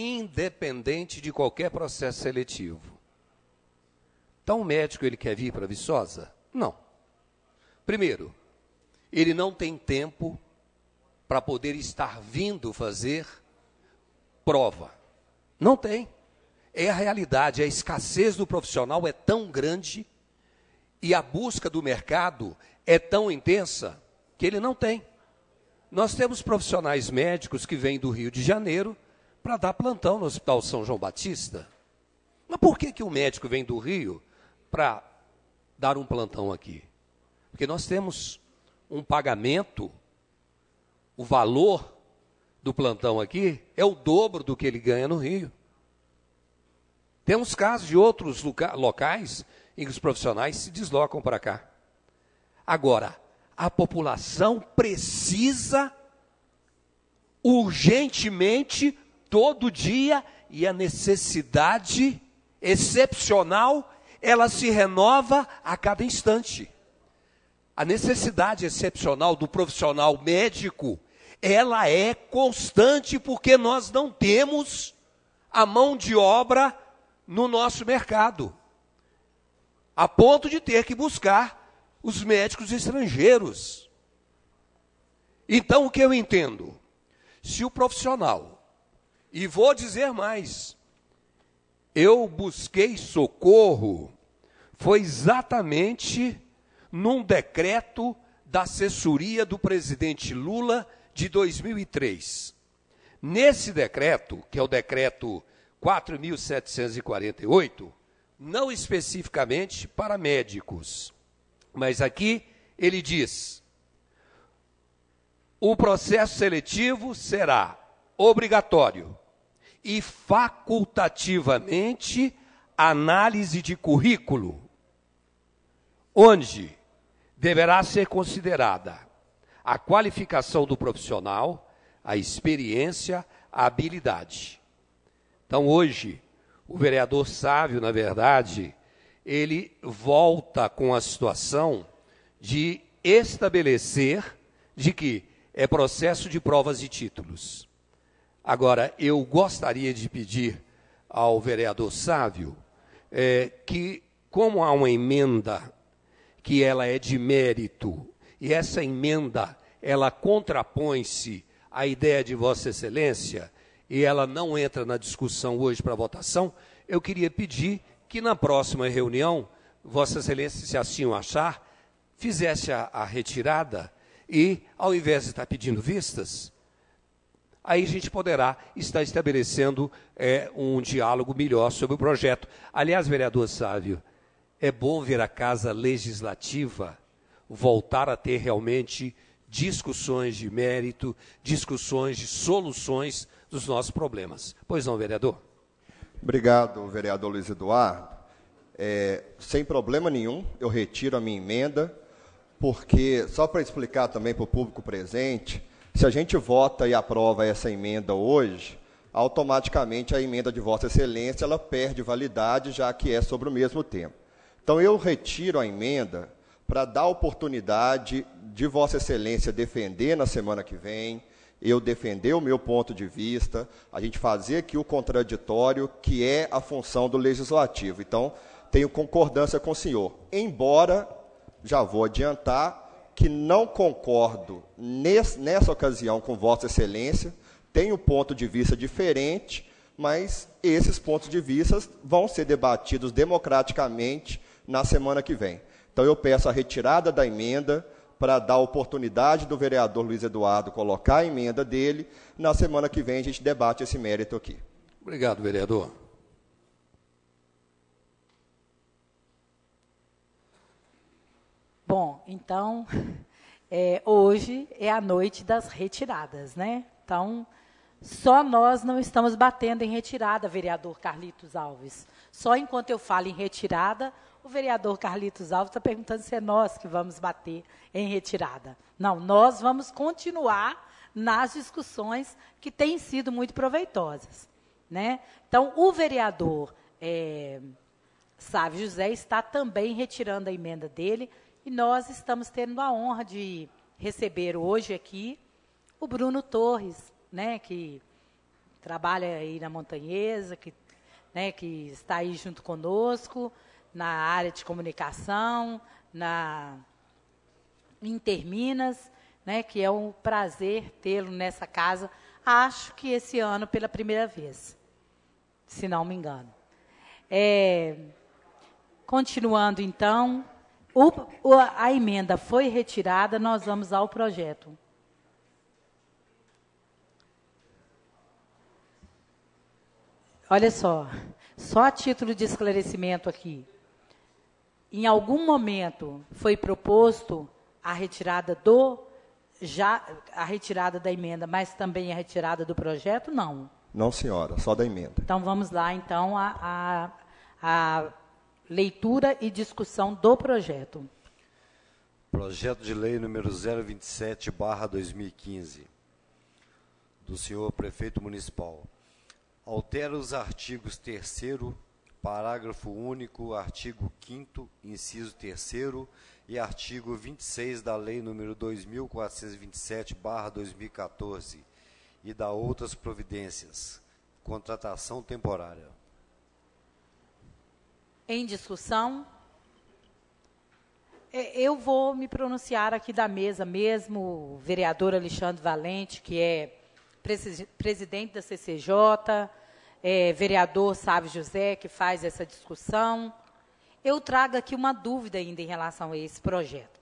independente de qualquer processo seletivo. Então, o médico, ele quer vir para Viçosa? Não. Primeiro, ele não tem tempo para poder estar vindo fazer prova. Não tem. É a realidade, a escassez do profissional é tão grande e a busca do mercado é tão intensa que ele não tem. Nós temos profissionais médicos que vêm do Rio de Janeiro para dar plantão no Hospital São João Batista. Mas por que o médico vem do Rio para dar um plantão aqui? Porque nós temos um pagamento, o valor do plantão aqui é o dobro do que ele ganha no Rio. Temos casos de outros locais em que os profissionais se deslocam para cá. Agora, a população precisa urgentemente, todo dia, e a necessidade excepcional, ela se renova a cada instante. A necessidade excepcional do profissional médico, ela é constante porque nós não temos a mão de obra no nosso mercado, a ponto de ter que buscar os médicos estrangeiros. Então, o que eu entendo? Se o profissional, e vou dizer mais, eu busquei socorro, foi exatamente num decreto da assessoria do presidente Lula de 2003. Nesse decreto, que é o decreto 4.748, não especificamente para médicos, mas aqui ele diz: o processo seletivo será obrigatório e facultativamente análise de currículo, onde deverá ser considerada a qualificação do profissional, a experiência, a habilidade. Então, hoje, o vereador Sávio, na verdade, ele volta com a situação de estabelecer de que é processo de provas e títulos. Agora, eu gostaria de pedir ao vereador Sávio que, como há uma emenda que ela é de mérito, e essa emenda, ela contrapõe-se à ideia de Vossa Excelência, e ela não entra na discussão hoje para votação, eu queria pedir que na próxima reunião, Vossa Excelência, se assim o achar, fizesse a retirada e, ao invés de estar pedindo vistas, aí a gente poderá estar estabelecendo um diálogo melhor sobre o projeto. Aliás, vereador Sávio, é bom ver a Casa Legislativa voltar a ter realmente discussões de mérito, discussões de soluções dos nossos problemas. Pois não, vereador? Obrigado, vereador Luiz Eduardo. Sem problema nenhum, eu retiro a minha emenda, porque, só para explicar também para o público presente, se a gente vota e aprova essa emenda hoje, automaticamente a emenda de Vossa Excelência ela perde validade, já que é sobre o mesmo tema. Então, eu retiro a emenda para dar oportunidade de Vossa Excelência defender na semana que vem, eu defender o meu ponto de vista, a gente fazer aqui o contraditório, que é a função do Legislativo. Então, tenho concordância com o senhor. Embora, já vou adiantar, que não concordo nessa ocasião com Vossa Excelência, tenho um ponto de vista diferente, mas esses pontos de vista vão ser debatidos democraticamente na semana que vem. Então, eu peço a retirada da emenda para dar a oportunidade do vereador Luiz Eduardo colocar a emenda dele. Na semana que vem, a gente debate esse mérito aqui. Obrigado, vereador. Bom, então, hoje é a noite das retiradas, né? Então, só nós não estamos batendo em retirada, vereador Carlitos Alves. Só enquanto eu falo em retirada, o vereador Carlitos Alves está perguntando se é nós que vamos bater em retirada. Não, nós vamos continuar nas discussões que têm sido muito proveitosas, né? Então, o vereador Sávio José está também retirando a emenda dele, e nós estamos tendo a honra de receber hoje aqui o Bruno Torres, né, que trabalha aí na Montanhesa, que está aí junto conosco, na área de comunicação, na Interminas, né, que é um prazer tê-lo nessa casa, acho que esse ano pela primeira vez, se não me engano. Continuando, então, a emenda foi retirada, nós vamos ao projeto. Olha só a título de esclarecimento aqui. Em algum momento foi proposto a retirada da emenda, mas também a retirada do projeto? Não. Não, senhora, só da emenda. Então, vamos lá, então, a leitura e discussão do projeto. Projeto de lei número 027/2015, do senhor prefeito municipal. Altera os artigos 3º, parágrafo único, artigo 5º, inciso 3º e artigo 26 da lei número 2427/2014 e da outras providências. Contratação temporária. Em discussão, eu vou me pronunciar aqui da mesa mesmo, o vereador Alexandre Valente, que é presidente da CCJ, vereador Sávio José, que faz essa discussão. Eu trago aqui uma dúvida ainda em relação a esse projeto.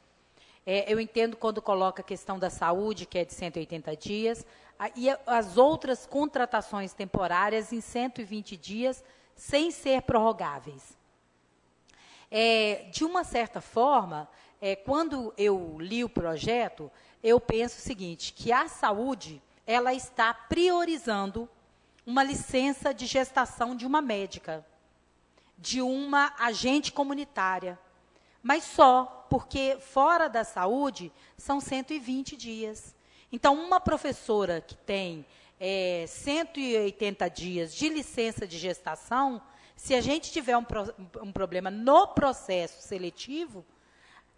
Eu entendo quando coloca a questão da saúde, que é de 180 dias, e as outras contratações temporárias em 120 dias, sem ser prorrogáveis. De uma certa forma, quando eu li o projeto, eu penso o seguinte, que a saúde ela está priorizando uma licença de gestação de uma médica, de uma agente comunitária, mas só porque fora da saúde são 120 dias. Então, uma professora que tem 180 dias de licença de gestação, se a gente tiver um problema no processo seletivo,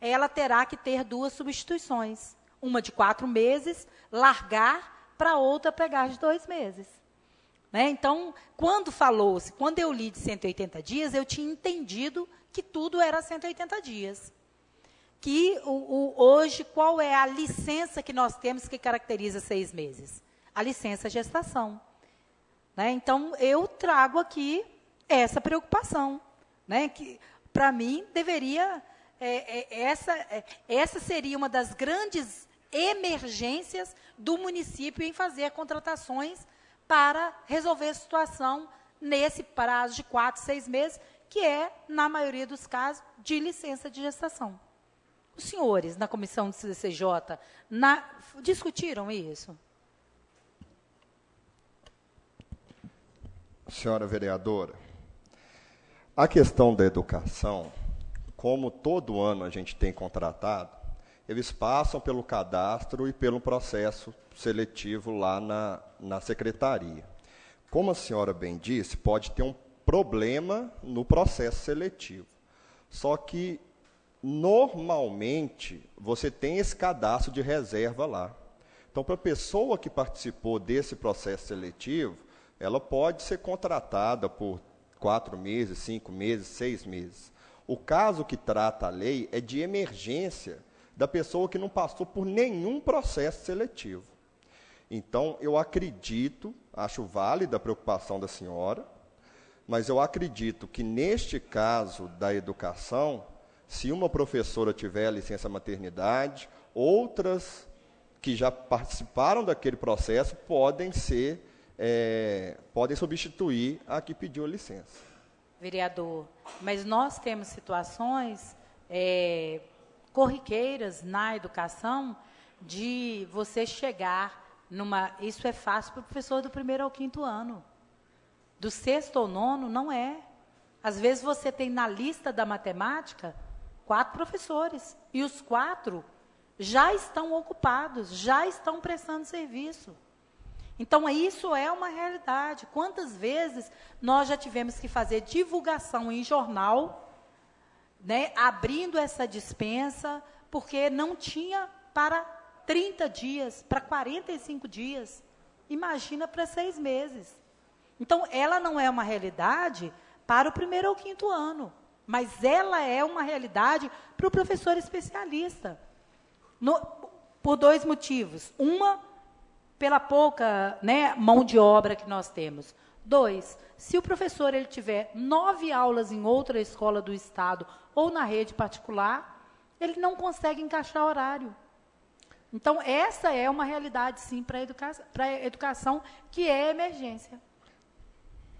ela terá que ter 2 substituições. Uma de 4 meses, largar, para outra pegar de 2 meses. Né? Então, quando eu li de 180 dias, eu tinha entendido que tudo era 180 dias. Que hoje, qual é a licença que nós temos que caracteriza 6 meses? A licença gestação. Né? Então, eu trago aqui essa preocupação, né? Que, para mim, deveria... essa seria uma das grandes emergências do município em fazer contratações para resolver a situação nesse prazo de 4, 6 meses, que é, na maioria dos casos, de licença de gestação. Os senhores, na comissão do CCJ, discutiram isso? Senhora vereadora, a questão da educação, como todo ano a gente tem contratado, eles passam pelo cadastro e pelo processo seletivo lá na secretaria. Como a senhora bem disse, pode ter um problema no processo seletivo. Só que, normalmente, você tem esse cadastro de reserva lá. Então, para a pessoa que participou desse processo seletivo, ela pode ser contratada por 4 meses, 5 meses, 6 meses. O caso que trata a lei é de emergência da pessoa que não passou por nenhum processo seletivo. Então, eu acredito, acho válida a preocupação da senhora, mas eu acredito que, neste caso da educação, se uma professora tiver licença maternidade, outras que já participaram daquele processo podem substituir a que pediu a licença. Vereador, mas nós temos situações corriqueiras na educação de você chegar numa... Isso é fácil para o professor do 1º ao 5º ano. Do 6º ao 9º, não é. Às vezes você tem na lista da matemática 4 professores, e os 4 já estão ocupados, já estão prestando serviço. Então, isso é uma realidade. Quantas vezes nós já tivemos que fazer divulgação em jornal, né, abrindo essa dispensa, porque não tinha para 30 dias, para 45 dias. Imagina para 6 meses. Então, ela não é uma realidade para o 1º ao 5º ano, mas ela é uma realidade para o professor especialista. Por 2 motivos. Uma, pela pouca, né, mão de obra que nós temos. 2, se o professor ele tiver 9 aulas em outra escola do Estado ou na rede particular, ele não consegue encaixar horário. Então, essa é uma realidade, sim, para a educação, que é emergência.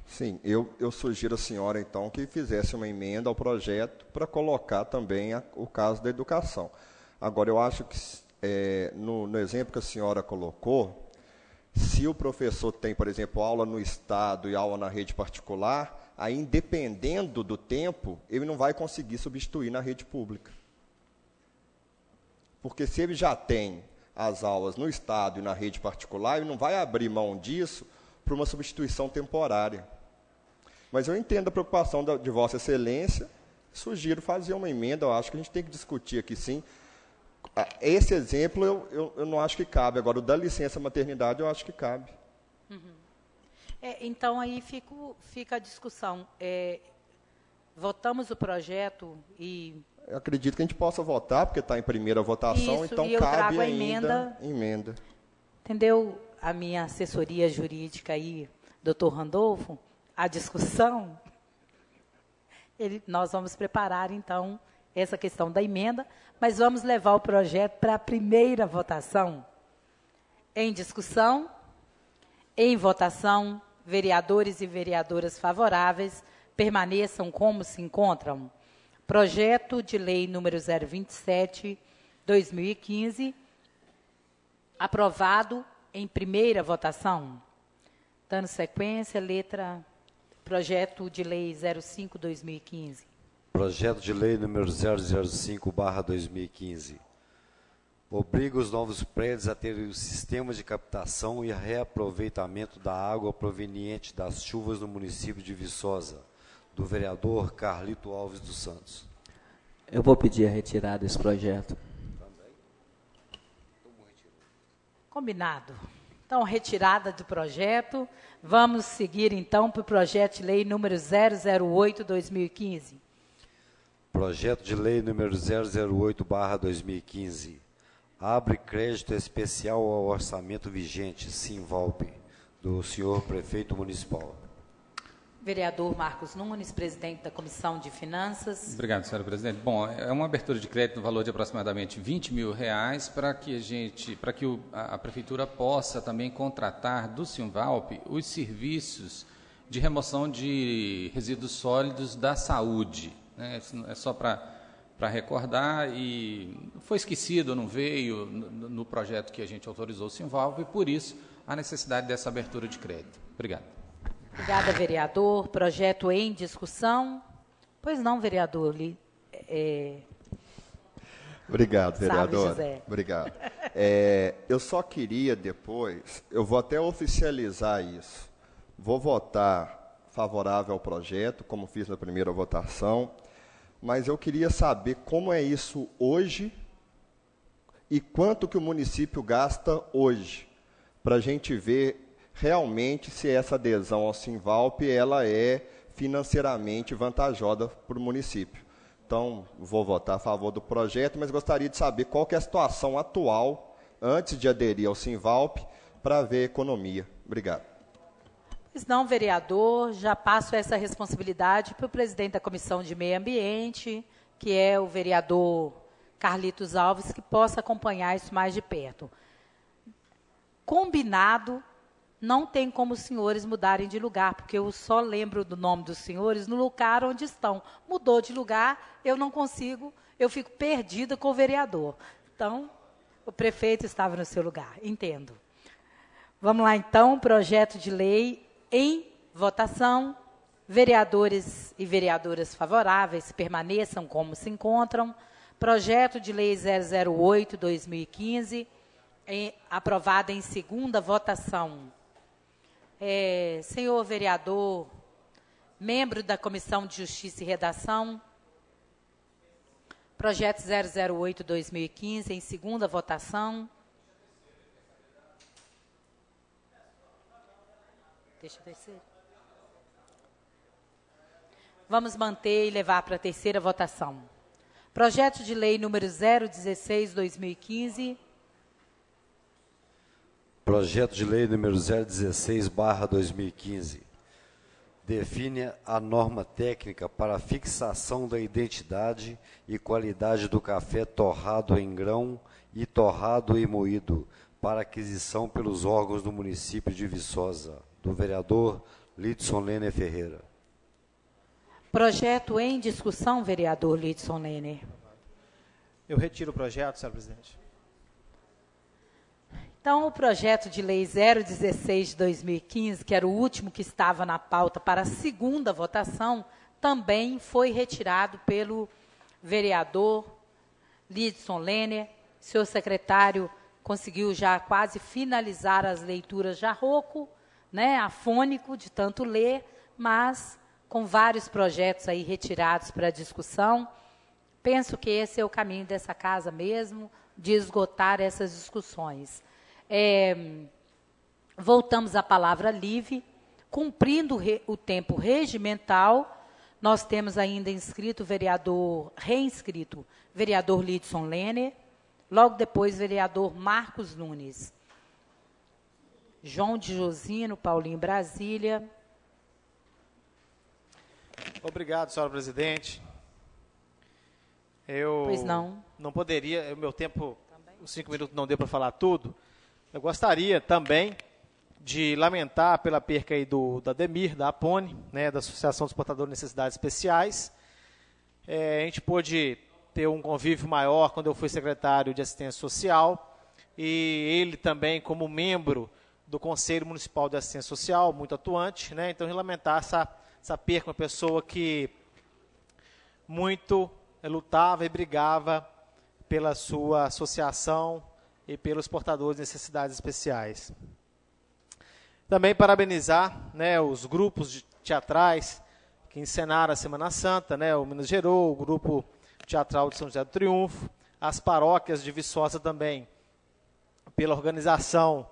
Sim, eu sugiro à senhora, então, que fizesse uma emenda ao projeto para colocar também o caso da educação. Agora, eu acho que, no exemplo que a senhora colocou, se o professor tem, por exemplo, aula no Estado e aula na rede particular, aí, dependendo do tempo, ele não vai conseguir substituir na rede pública. Porque se ele já tem as aulas no Estado e na rede particular, ele não vai abrir mão disso para uma substituição temporária. Mas eu entendo a preocupação de Vossa Excelência, sugiro fazer uma emenda, eu acho que a gente tem que discutir aqui, sim. Esse exemplo eu não acho que cabe, agora o da licença maternidade eu acho que cabe. Uhum. Então, aí fica a discussão. Votamos o projeto e... Eu acredito que a gente possa votar, porque está em primeira votação, isso, então e eu cabe trago a ainda emenda. Entendeu? A minha assessoria jurídica aí, doutor Randolfo, a discussão, nós vamos preparar, então, essa questão da emenda, mas vamos levar o projeto para a primeira votação. Em discussão, em votação, vereadores e vereadoras favoráveis permaneçam como se encontram. Projeto de Lei número 027/2015, aprovado em primeira votação. Dando sequência, projeto de Lei 05/2015. Projeto de Lei número 005/2015. Obriga os novos prédios a terem o sistema de captação e reaproveitamento da água proveniente das chuvas no município de Viçosa, do vereador Carlito Alves dos Santos. Eu vou pedir a retirada desse projeto. Combinado. Então, retirada do projeto. Vamos seguir, então, para o projeto de lei número 008/2015. Projeto de lei número 008/2015. Abre crédito especial ao orçamento vigente, Simvalpe, do senhor prefeito municipal. Vereador Marcos Nunes, presidente da Comissão de Finanças. Obrigado, senhora presidente. Bom, é uma abertura de crédito no valor de aproximadamente R$20 mil para que a prefeitura possa também contratar do Simvalp os serviços de remoção de resíduos sólidos da saúde, né? É só para recordar, e foi esquecido, não veio no projeto que a gente autorizou o Simvalp, e por isso a necessidade dessa abertura de crédito. Obrigado. Obrigada, vereador. Projeto em discussão. Pois não, vereador. Obrigado, vereador. José. Obrigado. Eu só queria depois, eu vou até oficializar isso. Vou votar favorável ao projeto, como fiz na primeira votação, mas eu queria saber como é isso hoje e quanto que o município gasta hoje, para a gente ver realmente se essa adesão ao Simvalp ela é financeiramente vantajosa para o município. Então, vou votar a favor do projeto, mas gostaria de saber qual que é a situação atual, antes de aderir ao Simvalp, para ver a economia. Obrigado. Pois não, vereador, já passo essa responsabilidade para o presidente da Comissão de Meio Ambiente, que é o vereador Carlitos Alves, que possa acompanhar isso mais de perto. Combinado, não tem como os senhores mudarem de lugar, porque eu só lembro do nome dos senhores no lugar onde estão. Mudou de lugar, eu não consigo, eu fico perdida com o vereador. Então, o prefeito estava no seu lugar, entendo. Vamos lá, então, projeto de lei em votação. Vereadores e vereadoras favoráveis permaneçam como se encontram. Projeto de lei 008/2015, aprovado em segunda votação. Senhor vereador, membro da Comissão de Justiça e Redação, projeto 008/2015, em segunda votação. Deixa eu descer. Vamos manter e levar para a terceira votação. Projeto de lei número 016/2015. Projeto de lei número 016/2015 define a norma técnica para a fixação da identidade e qualidade do café torrado em grão e torrado e moído para aquisição pelos órgãos do município de Viçosa, do vereador Lidson Lene Ferreira. Projeto em discussão, vereador Lidson Lene. Eu retiro o projeto, senhor presidente. Então, o projeto de lei 016/2015, que era o último que estava na pauta para a segunda votação, também foi retirado pelo vereador Lidson Lene. Senhor secretário conseguiu já quase finalizar as leituras já rouco, né, afônico de tanto ler, mas com vários projetos aí retirados para discussão. Penso que esse é o caminho dessa casa mesmo, de esgotar essas discussões. Voltamos à palavra livre, cumprindo o tempo regimental. Nós temos ainda inscrito reinscrito vereador Lidson Lene, logo depois vereador Marcos Nunes. João de Josino, Paulinho Brasília. Obrigado, senhora presidente. Pois não. Não poderia, o meu tempo, os 5 minutos não deu para falar tudo. Eu gostaria também de lamentar pela perca aí da Ademir, da APONE, né, da Associação dos Portadores de Necessidades Especiais. A gente pôde ter um convívio maior quando eu fui secretário de Assistência Social, e ele também como membro do Conselho Municipal de Assistência Social, muito atuante, né? Então, lamentar essa perca, uma pessoa que muito lutava e brigava pela sua associação e pelos portadores de necessidades especiais. Também parabenizar, né, os grupos teatrais que encenaram a Semana Santa, né, o Minas Gerou, o Grupo Teatral de São José do Triunfo, as paróquias de Viçosa também, pela organização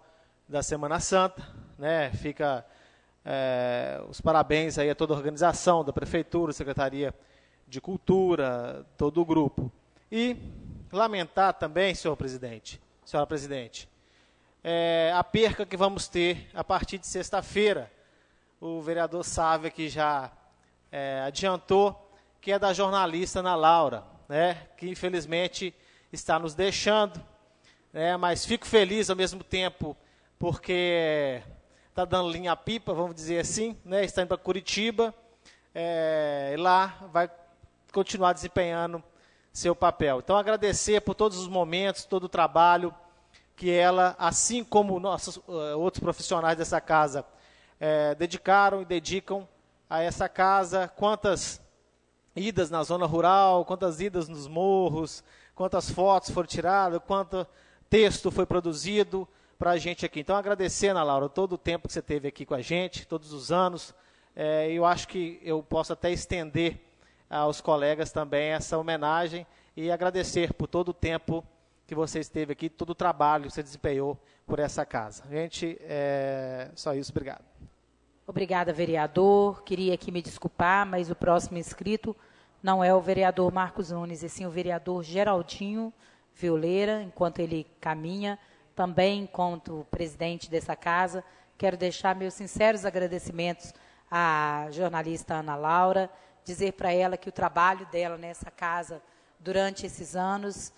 da Semana Santa, né, fica os parabéns aí a toda a organização da Prefeitura, Secretaria de Cultura, todo o grupo. E lamentar também, senhora presidente, a perca que vamos ter a partir de sexta-feira, o vereador Sávio aqui já adiantou, que é da jornalista Ana Laura, né, que infelizmente está nos deixando, né, mas fico feliz ao mesmo tempo porque está dando linha à pipa, vamos dizer assim, né, está indo para Curitiba, e lá vai continuar desempenhando seu papel. Então, agradecer por todos os momentos, todo o trabalho que ela, assim como nossos outros profissionais dessa casa, dedicaram e dedicam a essa casa. Quantas idas na zona rural, quantas idas nos morros, quantas fotos foram tiradas, quanto texto foi produzido para a gente aqui. Então, agradecer, Ana Laura, todo o tempo que você teve aqui com a gente, todos os anos. Eu acho que eu posso até estender aos colegas também essa homenagem e agradecer por todo o tempo que você esteve aqui, todo o trabalho que você desempenhou por essa casa. Gente, só isso, obrigado. Obrigada, vereador. Queria aqui me desculpar, mas o próximo inscrito não é o vereador Marcos Nunes, e sim o vereador Geraldinho Violeira, enquanto ele caminha, também enquanto presidente dessa casa. Quero deixar meus sinceros agradecimentos à jornalista Ana Laura, dizer para ela que o trabalho dela nessa casa durante esses anos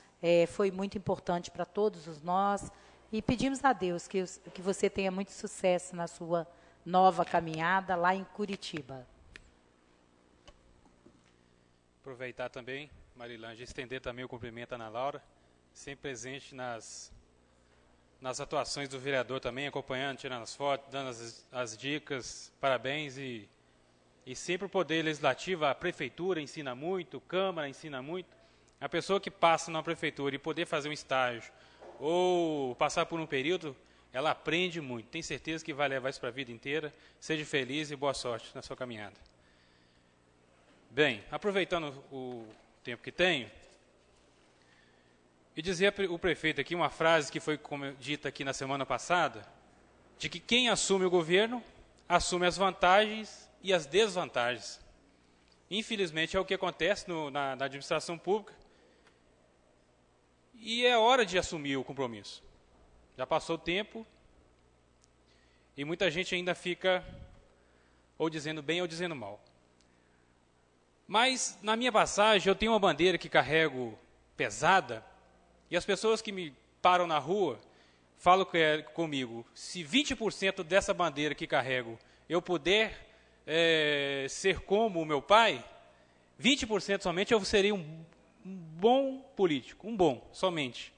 foi muito importante para todos nós, e pedimos a Deus que você tenha muito sucesso na sua nova caminhada lá em Curitiba. Aproveitar também, Marilândia, estender também o cumprimento à Ana Laura, sempre presente nas atuações do vereador também, acompanhando, tirando as fotos, dando as dicas, parabéns, e sempre o Poder Legislativo, a Prefeitura ensina muito, a Câmara ensina muito. A pessoa que passa na Prefeitura e poder fazer um estágio ou passar por um período, ela aprende muito. Tenho certeza que vai levar isso para a vida inteira. Seja feliz e boa sorte na sua caminhada. Bem, aproveitando o tempo que tenho, e dizer o prefeito aqui uma frase que foi dita aqui na semana passada, de que quem assume o governo assume as vantagens e as desvantagens. Infelizmente é o que acontece na administração pública, e é hora de assumir o compromisso. Já passou o tempo e muita gente ainda fica ou dizendo bem ou dizendo mal. Mas na minha passagem eu tenho uma bandeira que carrego pesada, e as pessoas que me param na rua falam comigo: se 20% dessa bandeira que carrego eu puder ser como o meu pai, 20% somente eu seria um bom político, um bom, somente.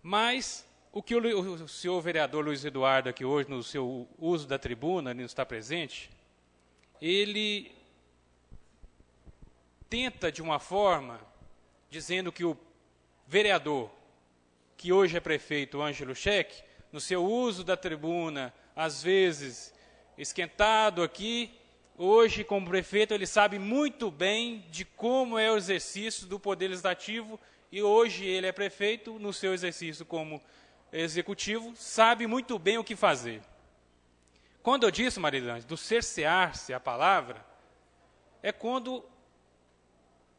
Mas o que o senhor vereador Luiz Eduardo aqui hoje, no seu uso da tribuna, não está presente, ele tenta de uma forma, dizendo que o vereador, que hoje é prefeito, Ângelo Scheck, no seu uso da tribuna, às vezes esquentado aqui, hoje, como prefeito, ele sabe muito bem de como é o exercício do Poder Legislativo, e hoje ele é prefeito, no seu exercício como executivo, sabe muito bem o que fazer. Quando eu disse, Marilândia, do cercear-se a palavra, é quando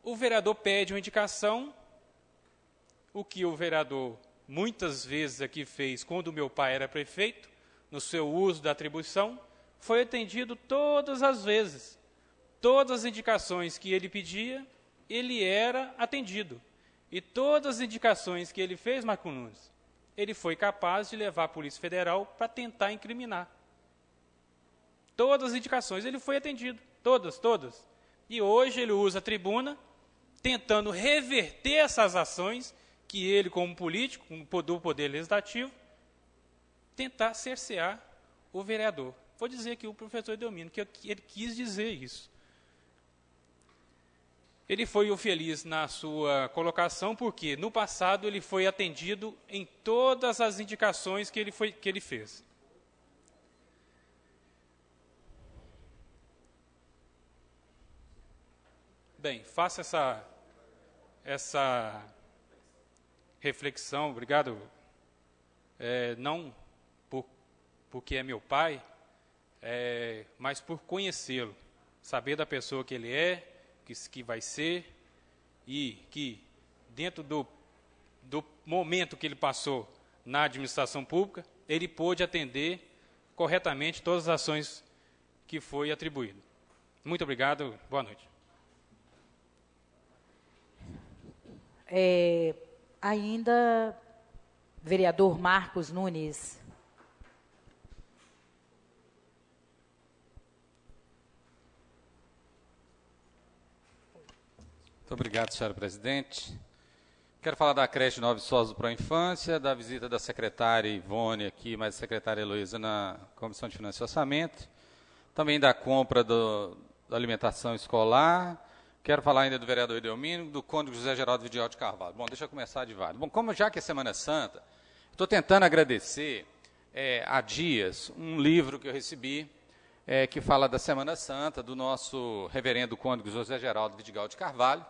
o vereador pede uma indicação, o que o vereador muitas vezes aqui fez quando o meu pai era prefeito, no seu uso da atribuição, foi atendido todas as vezes. Todas as indicações que ele pedia, ele era atendido. E todas as indicações que ele fez, Marco Nunes, ele foi capaz de levar a Polícia Federal para tentar incriminar. Todas as indicações, ele foi atendido. Todas. E hoje ele usa a tribuna, tentando reverter essas ações que ele, como político, do Poder Legislativo, tentar cercear o vereador. Vou dizer aqui o professor Edelmino, que ele quis dizer isso. Ele foi o feliz na sua colocação, porque no passado ele foi atendido em todas as indicações que ele fez. Bem, faça essa reflexão, obrigado, não porque é meu pai, mas por conhecê-lo, saber da pessoa que ele é, que vai ser, e que dentro do momento que ele passou na administração pública, ele pôde atender corretamente todas as ações que foi atribuído. Muito obrigado, boa noite. Ainda, vereador Marcos Nunes. Muito obrigado, senhora presidente. Quero falar da creche Nova Viçosa do Proinfância, da visita da secretária Ivone aqui, mais a secretária Heloísa na Comissão de Finanças e Orçamento, também da compra da alimentação escolar. Quero falar ainda do vereador Edelmino, do cônego José Geraldo Vidigal de Carvalho. Bom, deixa eu começar de vários. Bom, como já que é Semana Santa, estou tentando agradecer há dias um livro que eu recebi, que fala da Semana Santa, do nosso reverendo cônego José Geraldo Vidigal de Carvalho,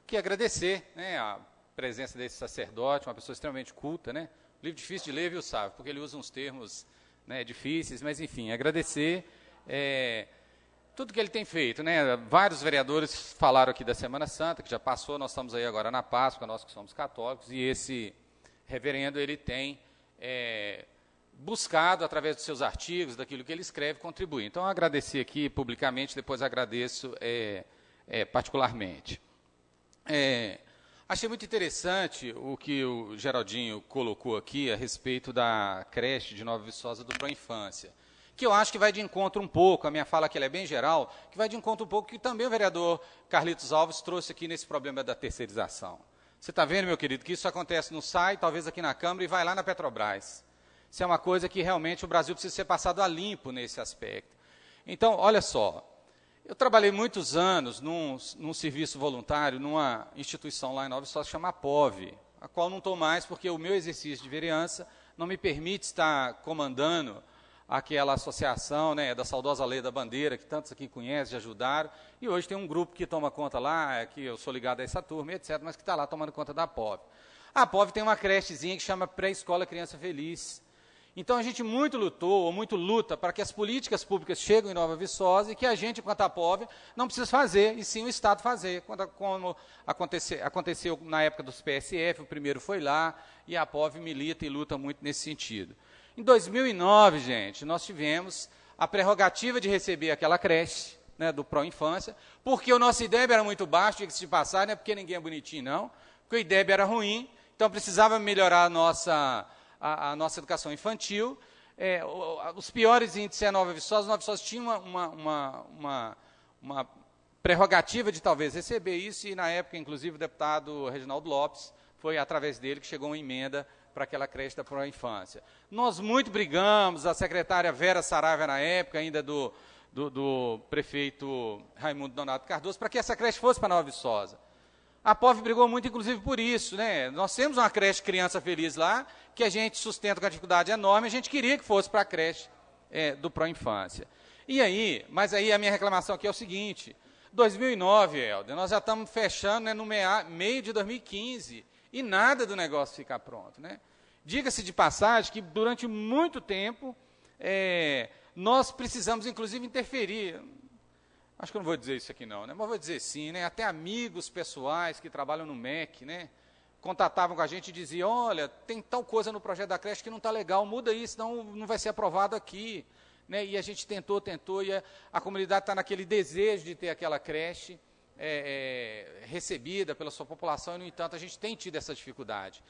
que agradecer, né, a presença desse sacerdote, uma pessoa extremamente culta, né? Livro difícil de ler, viu, Sávio? Porque ele usa uns termos, né, difíceis, mas, enfim, agradecer tudo que ele tem feito, né? Vários vereadores falaram aqui da Semana Santa, que já passou, nós estamos aí agora na Páscoa, nós que somos católicos, e esse reverendo, ele tem buscado, através dos seus artigos, daquilo que ele escreve, contribuir. Então, agradecer aqui publicamente, depois agradeço particularmente. Achei muito interessante o que o Geraldinho colocou aqui a respeito da creche de Nova Viçosa do Proinfância, que eu acho que vai de encontro um pouco, a minha fala aqui ela é bem geral, que vai de encontro um pouco que também o vereador Carlitos Alves trouxe aqui nesse problema da terceirização. Você está vendo, meu querido, que isso acontece no SAI, talvez aqui na Câmara, e vai lá na Petrobras. Isso é uma coisa que realmente o Brasil precisa ser passado a limpo nesse aspecto. Então, olha só, eu trabalhei muitos anos num serviço voluntário, numa instituição lá em Nova Viçosa, chamada POV, a qual não estou mais, porque o meu exercício de vereança não me permite estar comandando aquela associação, né, da saudosa Lei da Bandeira, que tantos aqui conhecem, já ajudaram, e hoje tem um grupo que toma conta lá, que eu sou ligado a essa turma, etc., mas que está lá tomando conta da POV. A POV tem uma crechezinha que chama Pré-Escola Criança Feliz. Então, a gente muito lutou, ou muito luta, para que as políticas públicas cheguem em Nova Viçosa e que a gente, enquanto a POV, não precisa fazer, e sim o Estado fazer. Como aconteceu na época dos PSF, o primeiro foi lá, e a POV milita e luta muito nesse sentido. Em 2009, gente, nós tivemos a prerrogativa de receber aquela creche, né, do Proinfância, porque o nosso IDEB era muito baixo, tinha que se passar, não é porque ninguém é bonitinho, não, porque o IDEB era ruim, então precisava melhorar a nossa educação infantil. Os piores índices é Nova Viçosa tinha uma prerrogativa de talvez receber isso, e na época, inclusive, o deputado Reginaldo Lopes, foi através dele que chegou uma emenda para aquela creche da Proinfância. Nós muito brigamos, a secretária Vera Saraiva, na época, ainda do prefeito Raimundo Donato Cardoso, para que essa creche fosse para Nova Viçosa. A POV brigou muito, inclusive, por isso, né? Nós temos uma creche Criança Feliz lá, que a gente sustenta com uma dificuldade enorme, a gente queria que fosse para a creche do Proinfância. Mas aí a minha reclamação aqui é o seguinte, 2009, Helder, nós já estamos fechando, né, no meio de 2015, e nada do negócio ficar pronto, né? Diga-se de passagem que durante muito tempo nós precisamos, inclusive, interferir. Acho que eu não vou dizer isso aqui não, né? Mas vou dizer sim, né? Até amigos pessoais que trabalham no MEC, né, contatavam com a gente e diziam, olha, tem tal coisa no projeto da creche que não está legal, muda isso, senão não vai ser aprovado aqui. Né? E a gente tentou, e a comunidade está naquele desejo de ter aquela creche recebida pela sua população, e, no entanto, a gente tem tido essa dificuldade.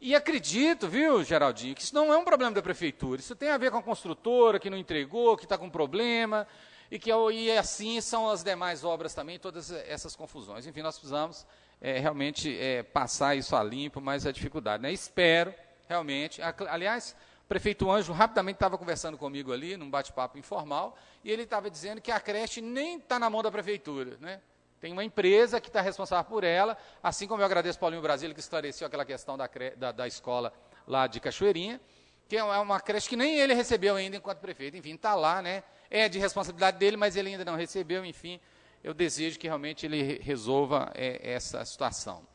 E acredito, viu, Geraldinho, que isso não é um problema da prefeitura, isso tem a ver com a construtora que não entregou, que está com problema, e assim são as demais obras também, todas essas confusões. Enfim, nós precisamos realmente passar isso a limpo, mas a dificuldade. Né? Espero, realmente, aliás, o prefeito Ângelo rapidamente estava conversando comigo ali, num bate-papo informal, e ele estava dizendo que a creche nem está na mão da prefeitura, né? Tem uma empresa que está responsável por ela, assim como eu agradeço ao Paulinho Brasília, que esclareceu aquela questão da escola lá de Cachoeirinha, que é uma creche que nem ele recebeu ainda enquanto prefeito. Enfim, está lá, né? É de responsabilidade dele, mas ele ainda não recebeu. Enfim, eu desejo que realmente ele resolva essa situação.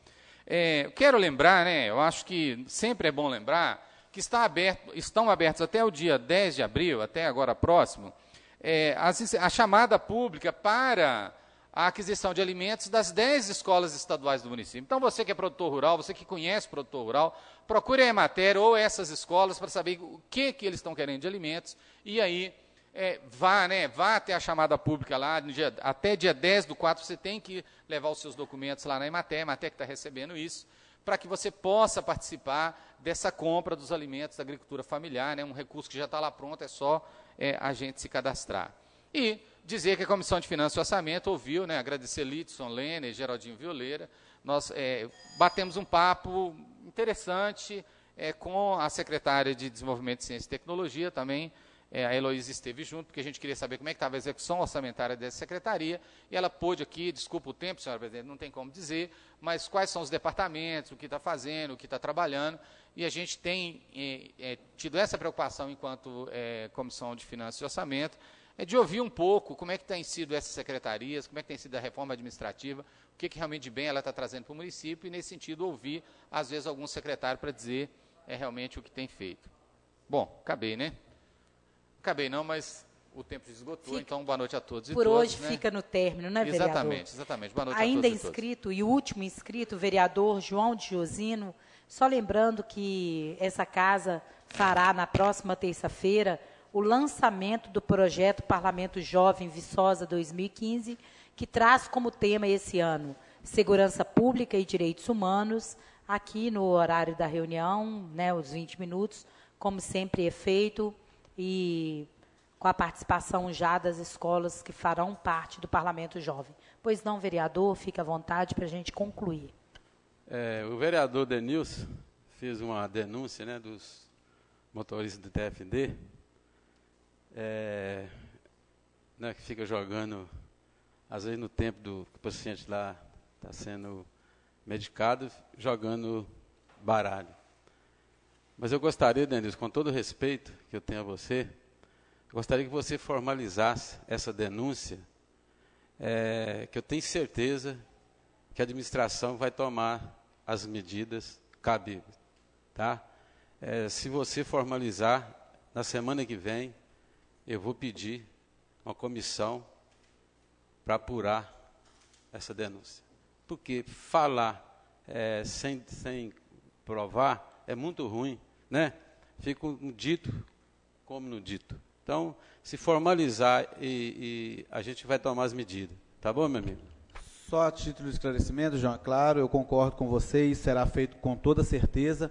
Quero lembrar, né, eu acho que sempre é bom lembrar, que estão abertos até o dia 10 de abril, até agora próximo, a chamada pública para a aquisição de alimentos das 10 escolas estaduais do município. Então, você que é produtor rural, você que conhece produtor rural, procure a Emater ou essas escolas para saber o que eles estão querendo de alimentos, e aí vá até a chamada pública lá, até dia 10/4 você tem que levar os seus documentos lá na Emater que está recebendo isso, para que você possa participar dessa compra dos alimentos da agricultura familiar, né, um recurso que já está lá pronto, é só a gente se cadastrar. E dizer que a Comissão de Finanças e Orçamento ouviu, né, agradecer Lidson Lene, Geraldinho Violeira, nós batemos um papo interessante com a secretária de Desenvolvimento de Ciência e Tecnologia também, a Heloísa esteve junto, porque a gente queria saber como é que estava a execução orçamentária dessa secretaria, e ela pôde aqui, desculpa o tempo, senhora presidente, não tem como dizer, mas quais são os departamentos, o que está fazendo, o que está trabalhando, e a gente tem tido essa preocupação enquanto Comissão de Finanças e Orçamento, de ouvir um pouco como é que tem sido essas secretarias, como é que tem sido a reforma administrativa, o que realmente de bem ela está trazendo para o município, e nesse sentido ouvir, às vezes, algum secretário para dizer realmente o que tem feito. Bom, acabei, né? Acabei não, mas o tempo esgotou, então boa noite a todos e todas. Por hoje fica no término, né, vereador? Exatamente. Boa noite Ainda a todos inscrito, e o último inscrito, o vereador João de Josino, só lembrando que essa casa fará na próxima terça-feira o lançamento do projeto Parlamento Jovem Viçosa 2015, que traz como tema esse ano Segurança Pública e Direitos Humanos, aqui no horário da reunião, né, os 20 minutos, como sempre é feito, e com a participação já das escolas que farão parte do Parlamento Jovem. Pois não, vereador, fique à vontade para a gente concluir. O vereador Denilson fez uma denúncia, né, dos motoristas do TFD, né, que fica jogando, às vezes no tempo do que o paciente lá está sendo medicado, jogando baralho. Mas eu gostaria, Denilson, com todo o respeito que eu tenho a você, eu gostaria que você formalizasse essa denúncia, que eu tenho certeza que a administração vai tomar as medidas cabíveis. Tá? Se você formalizar, na semana que vem, eu vou pedir uma comissão para apurar essa denúncia. Porque falar sem provar é muito ruim, né? Fica um dito como no dito. Então, se formalizar e a gente vai tomar as medidas. Tá bom, meu amigo? Só a título de esclarecimento, João, claro, eu concordo com você, isso será feito com toda certeza.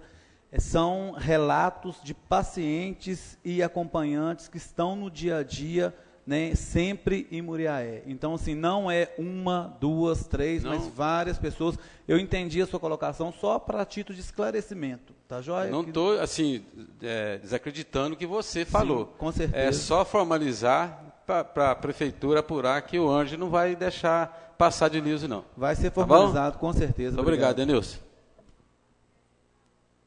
São relatos de pacientes e acompanhantes que estão no dia a dia, né, sempre em Muriaé. Então, assim, não é uma, duas, três, não, mas várias pessoas. Eu entendi a sua colocação só para título de esclarecimento, tá joia? Não estou, assim, desacreditando o que você falou. Sim, com certeza. É só formalizar para a prefeitura apurar que o Anjo não vai deixar passar de liso, não. Vai ser formalizado, tá, com certeza. Muito obrigado, Denilson.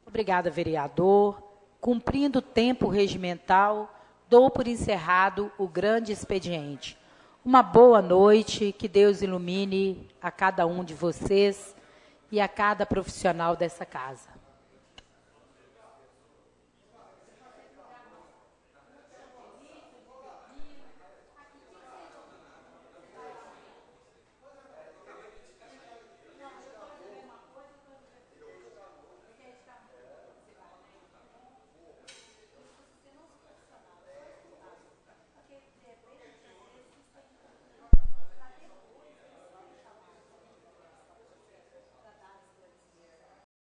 Obrigada, vereador. Cumprindo o tempo regimental, dou por encerrado o grande expediente. Uma boa noite, que Deus ilumine a cada um de vocês e a cada profissional dessa casa.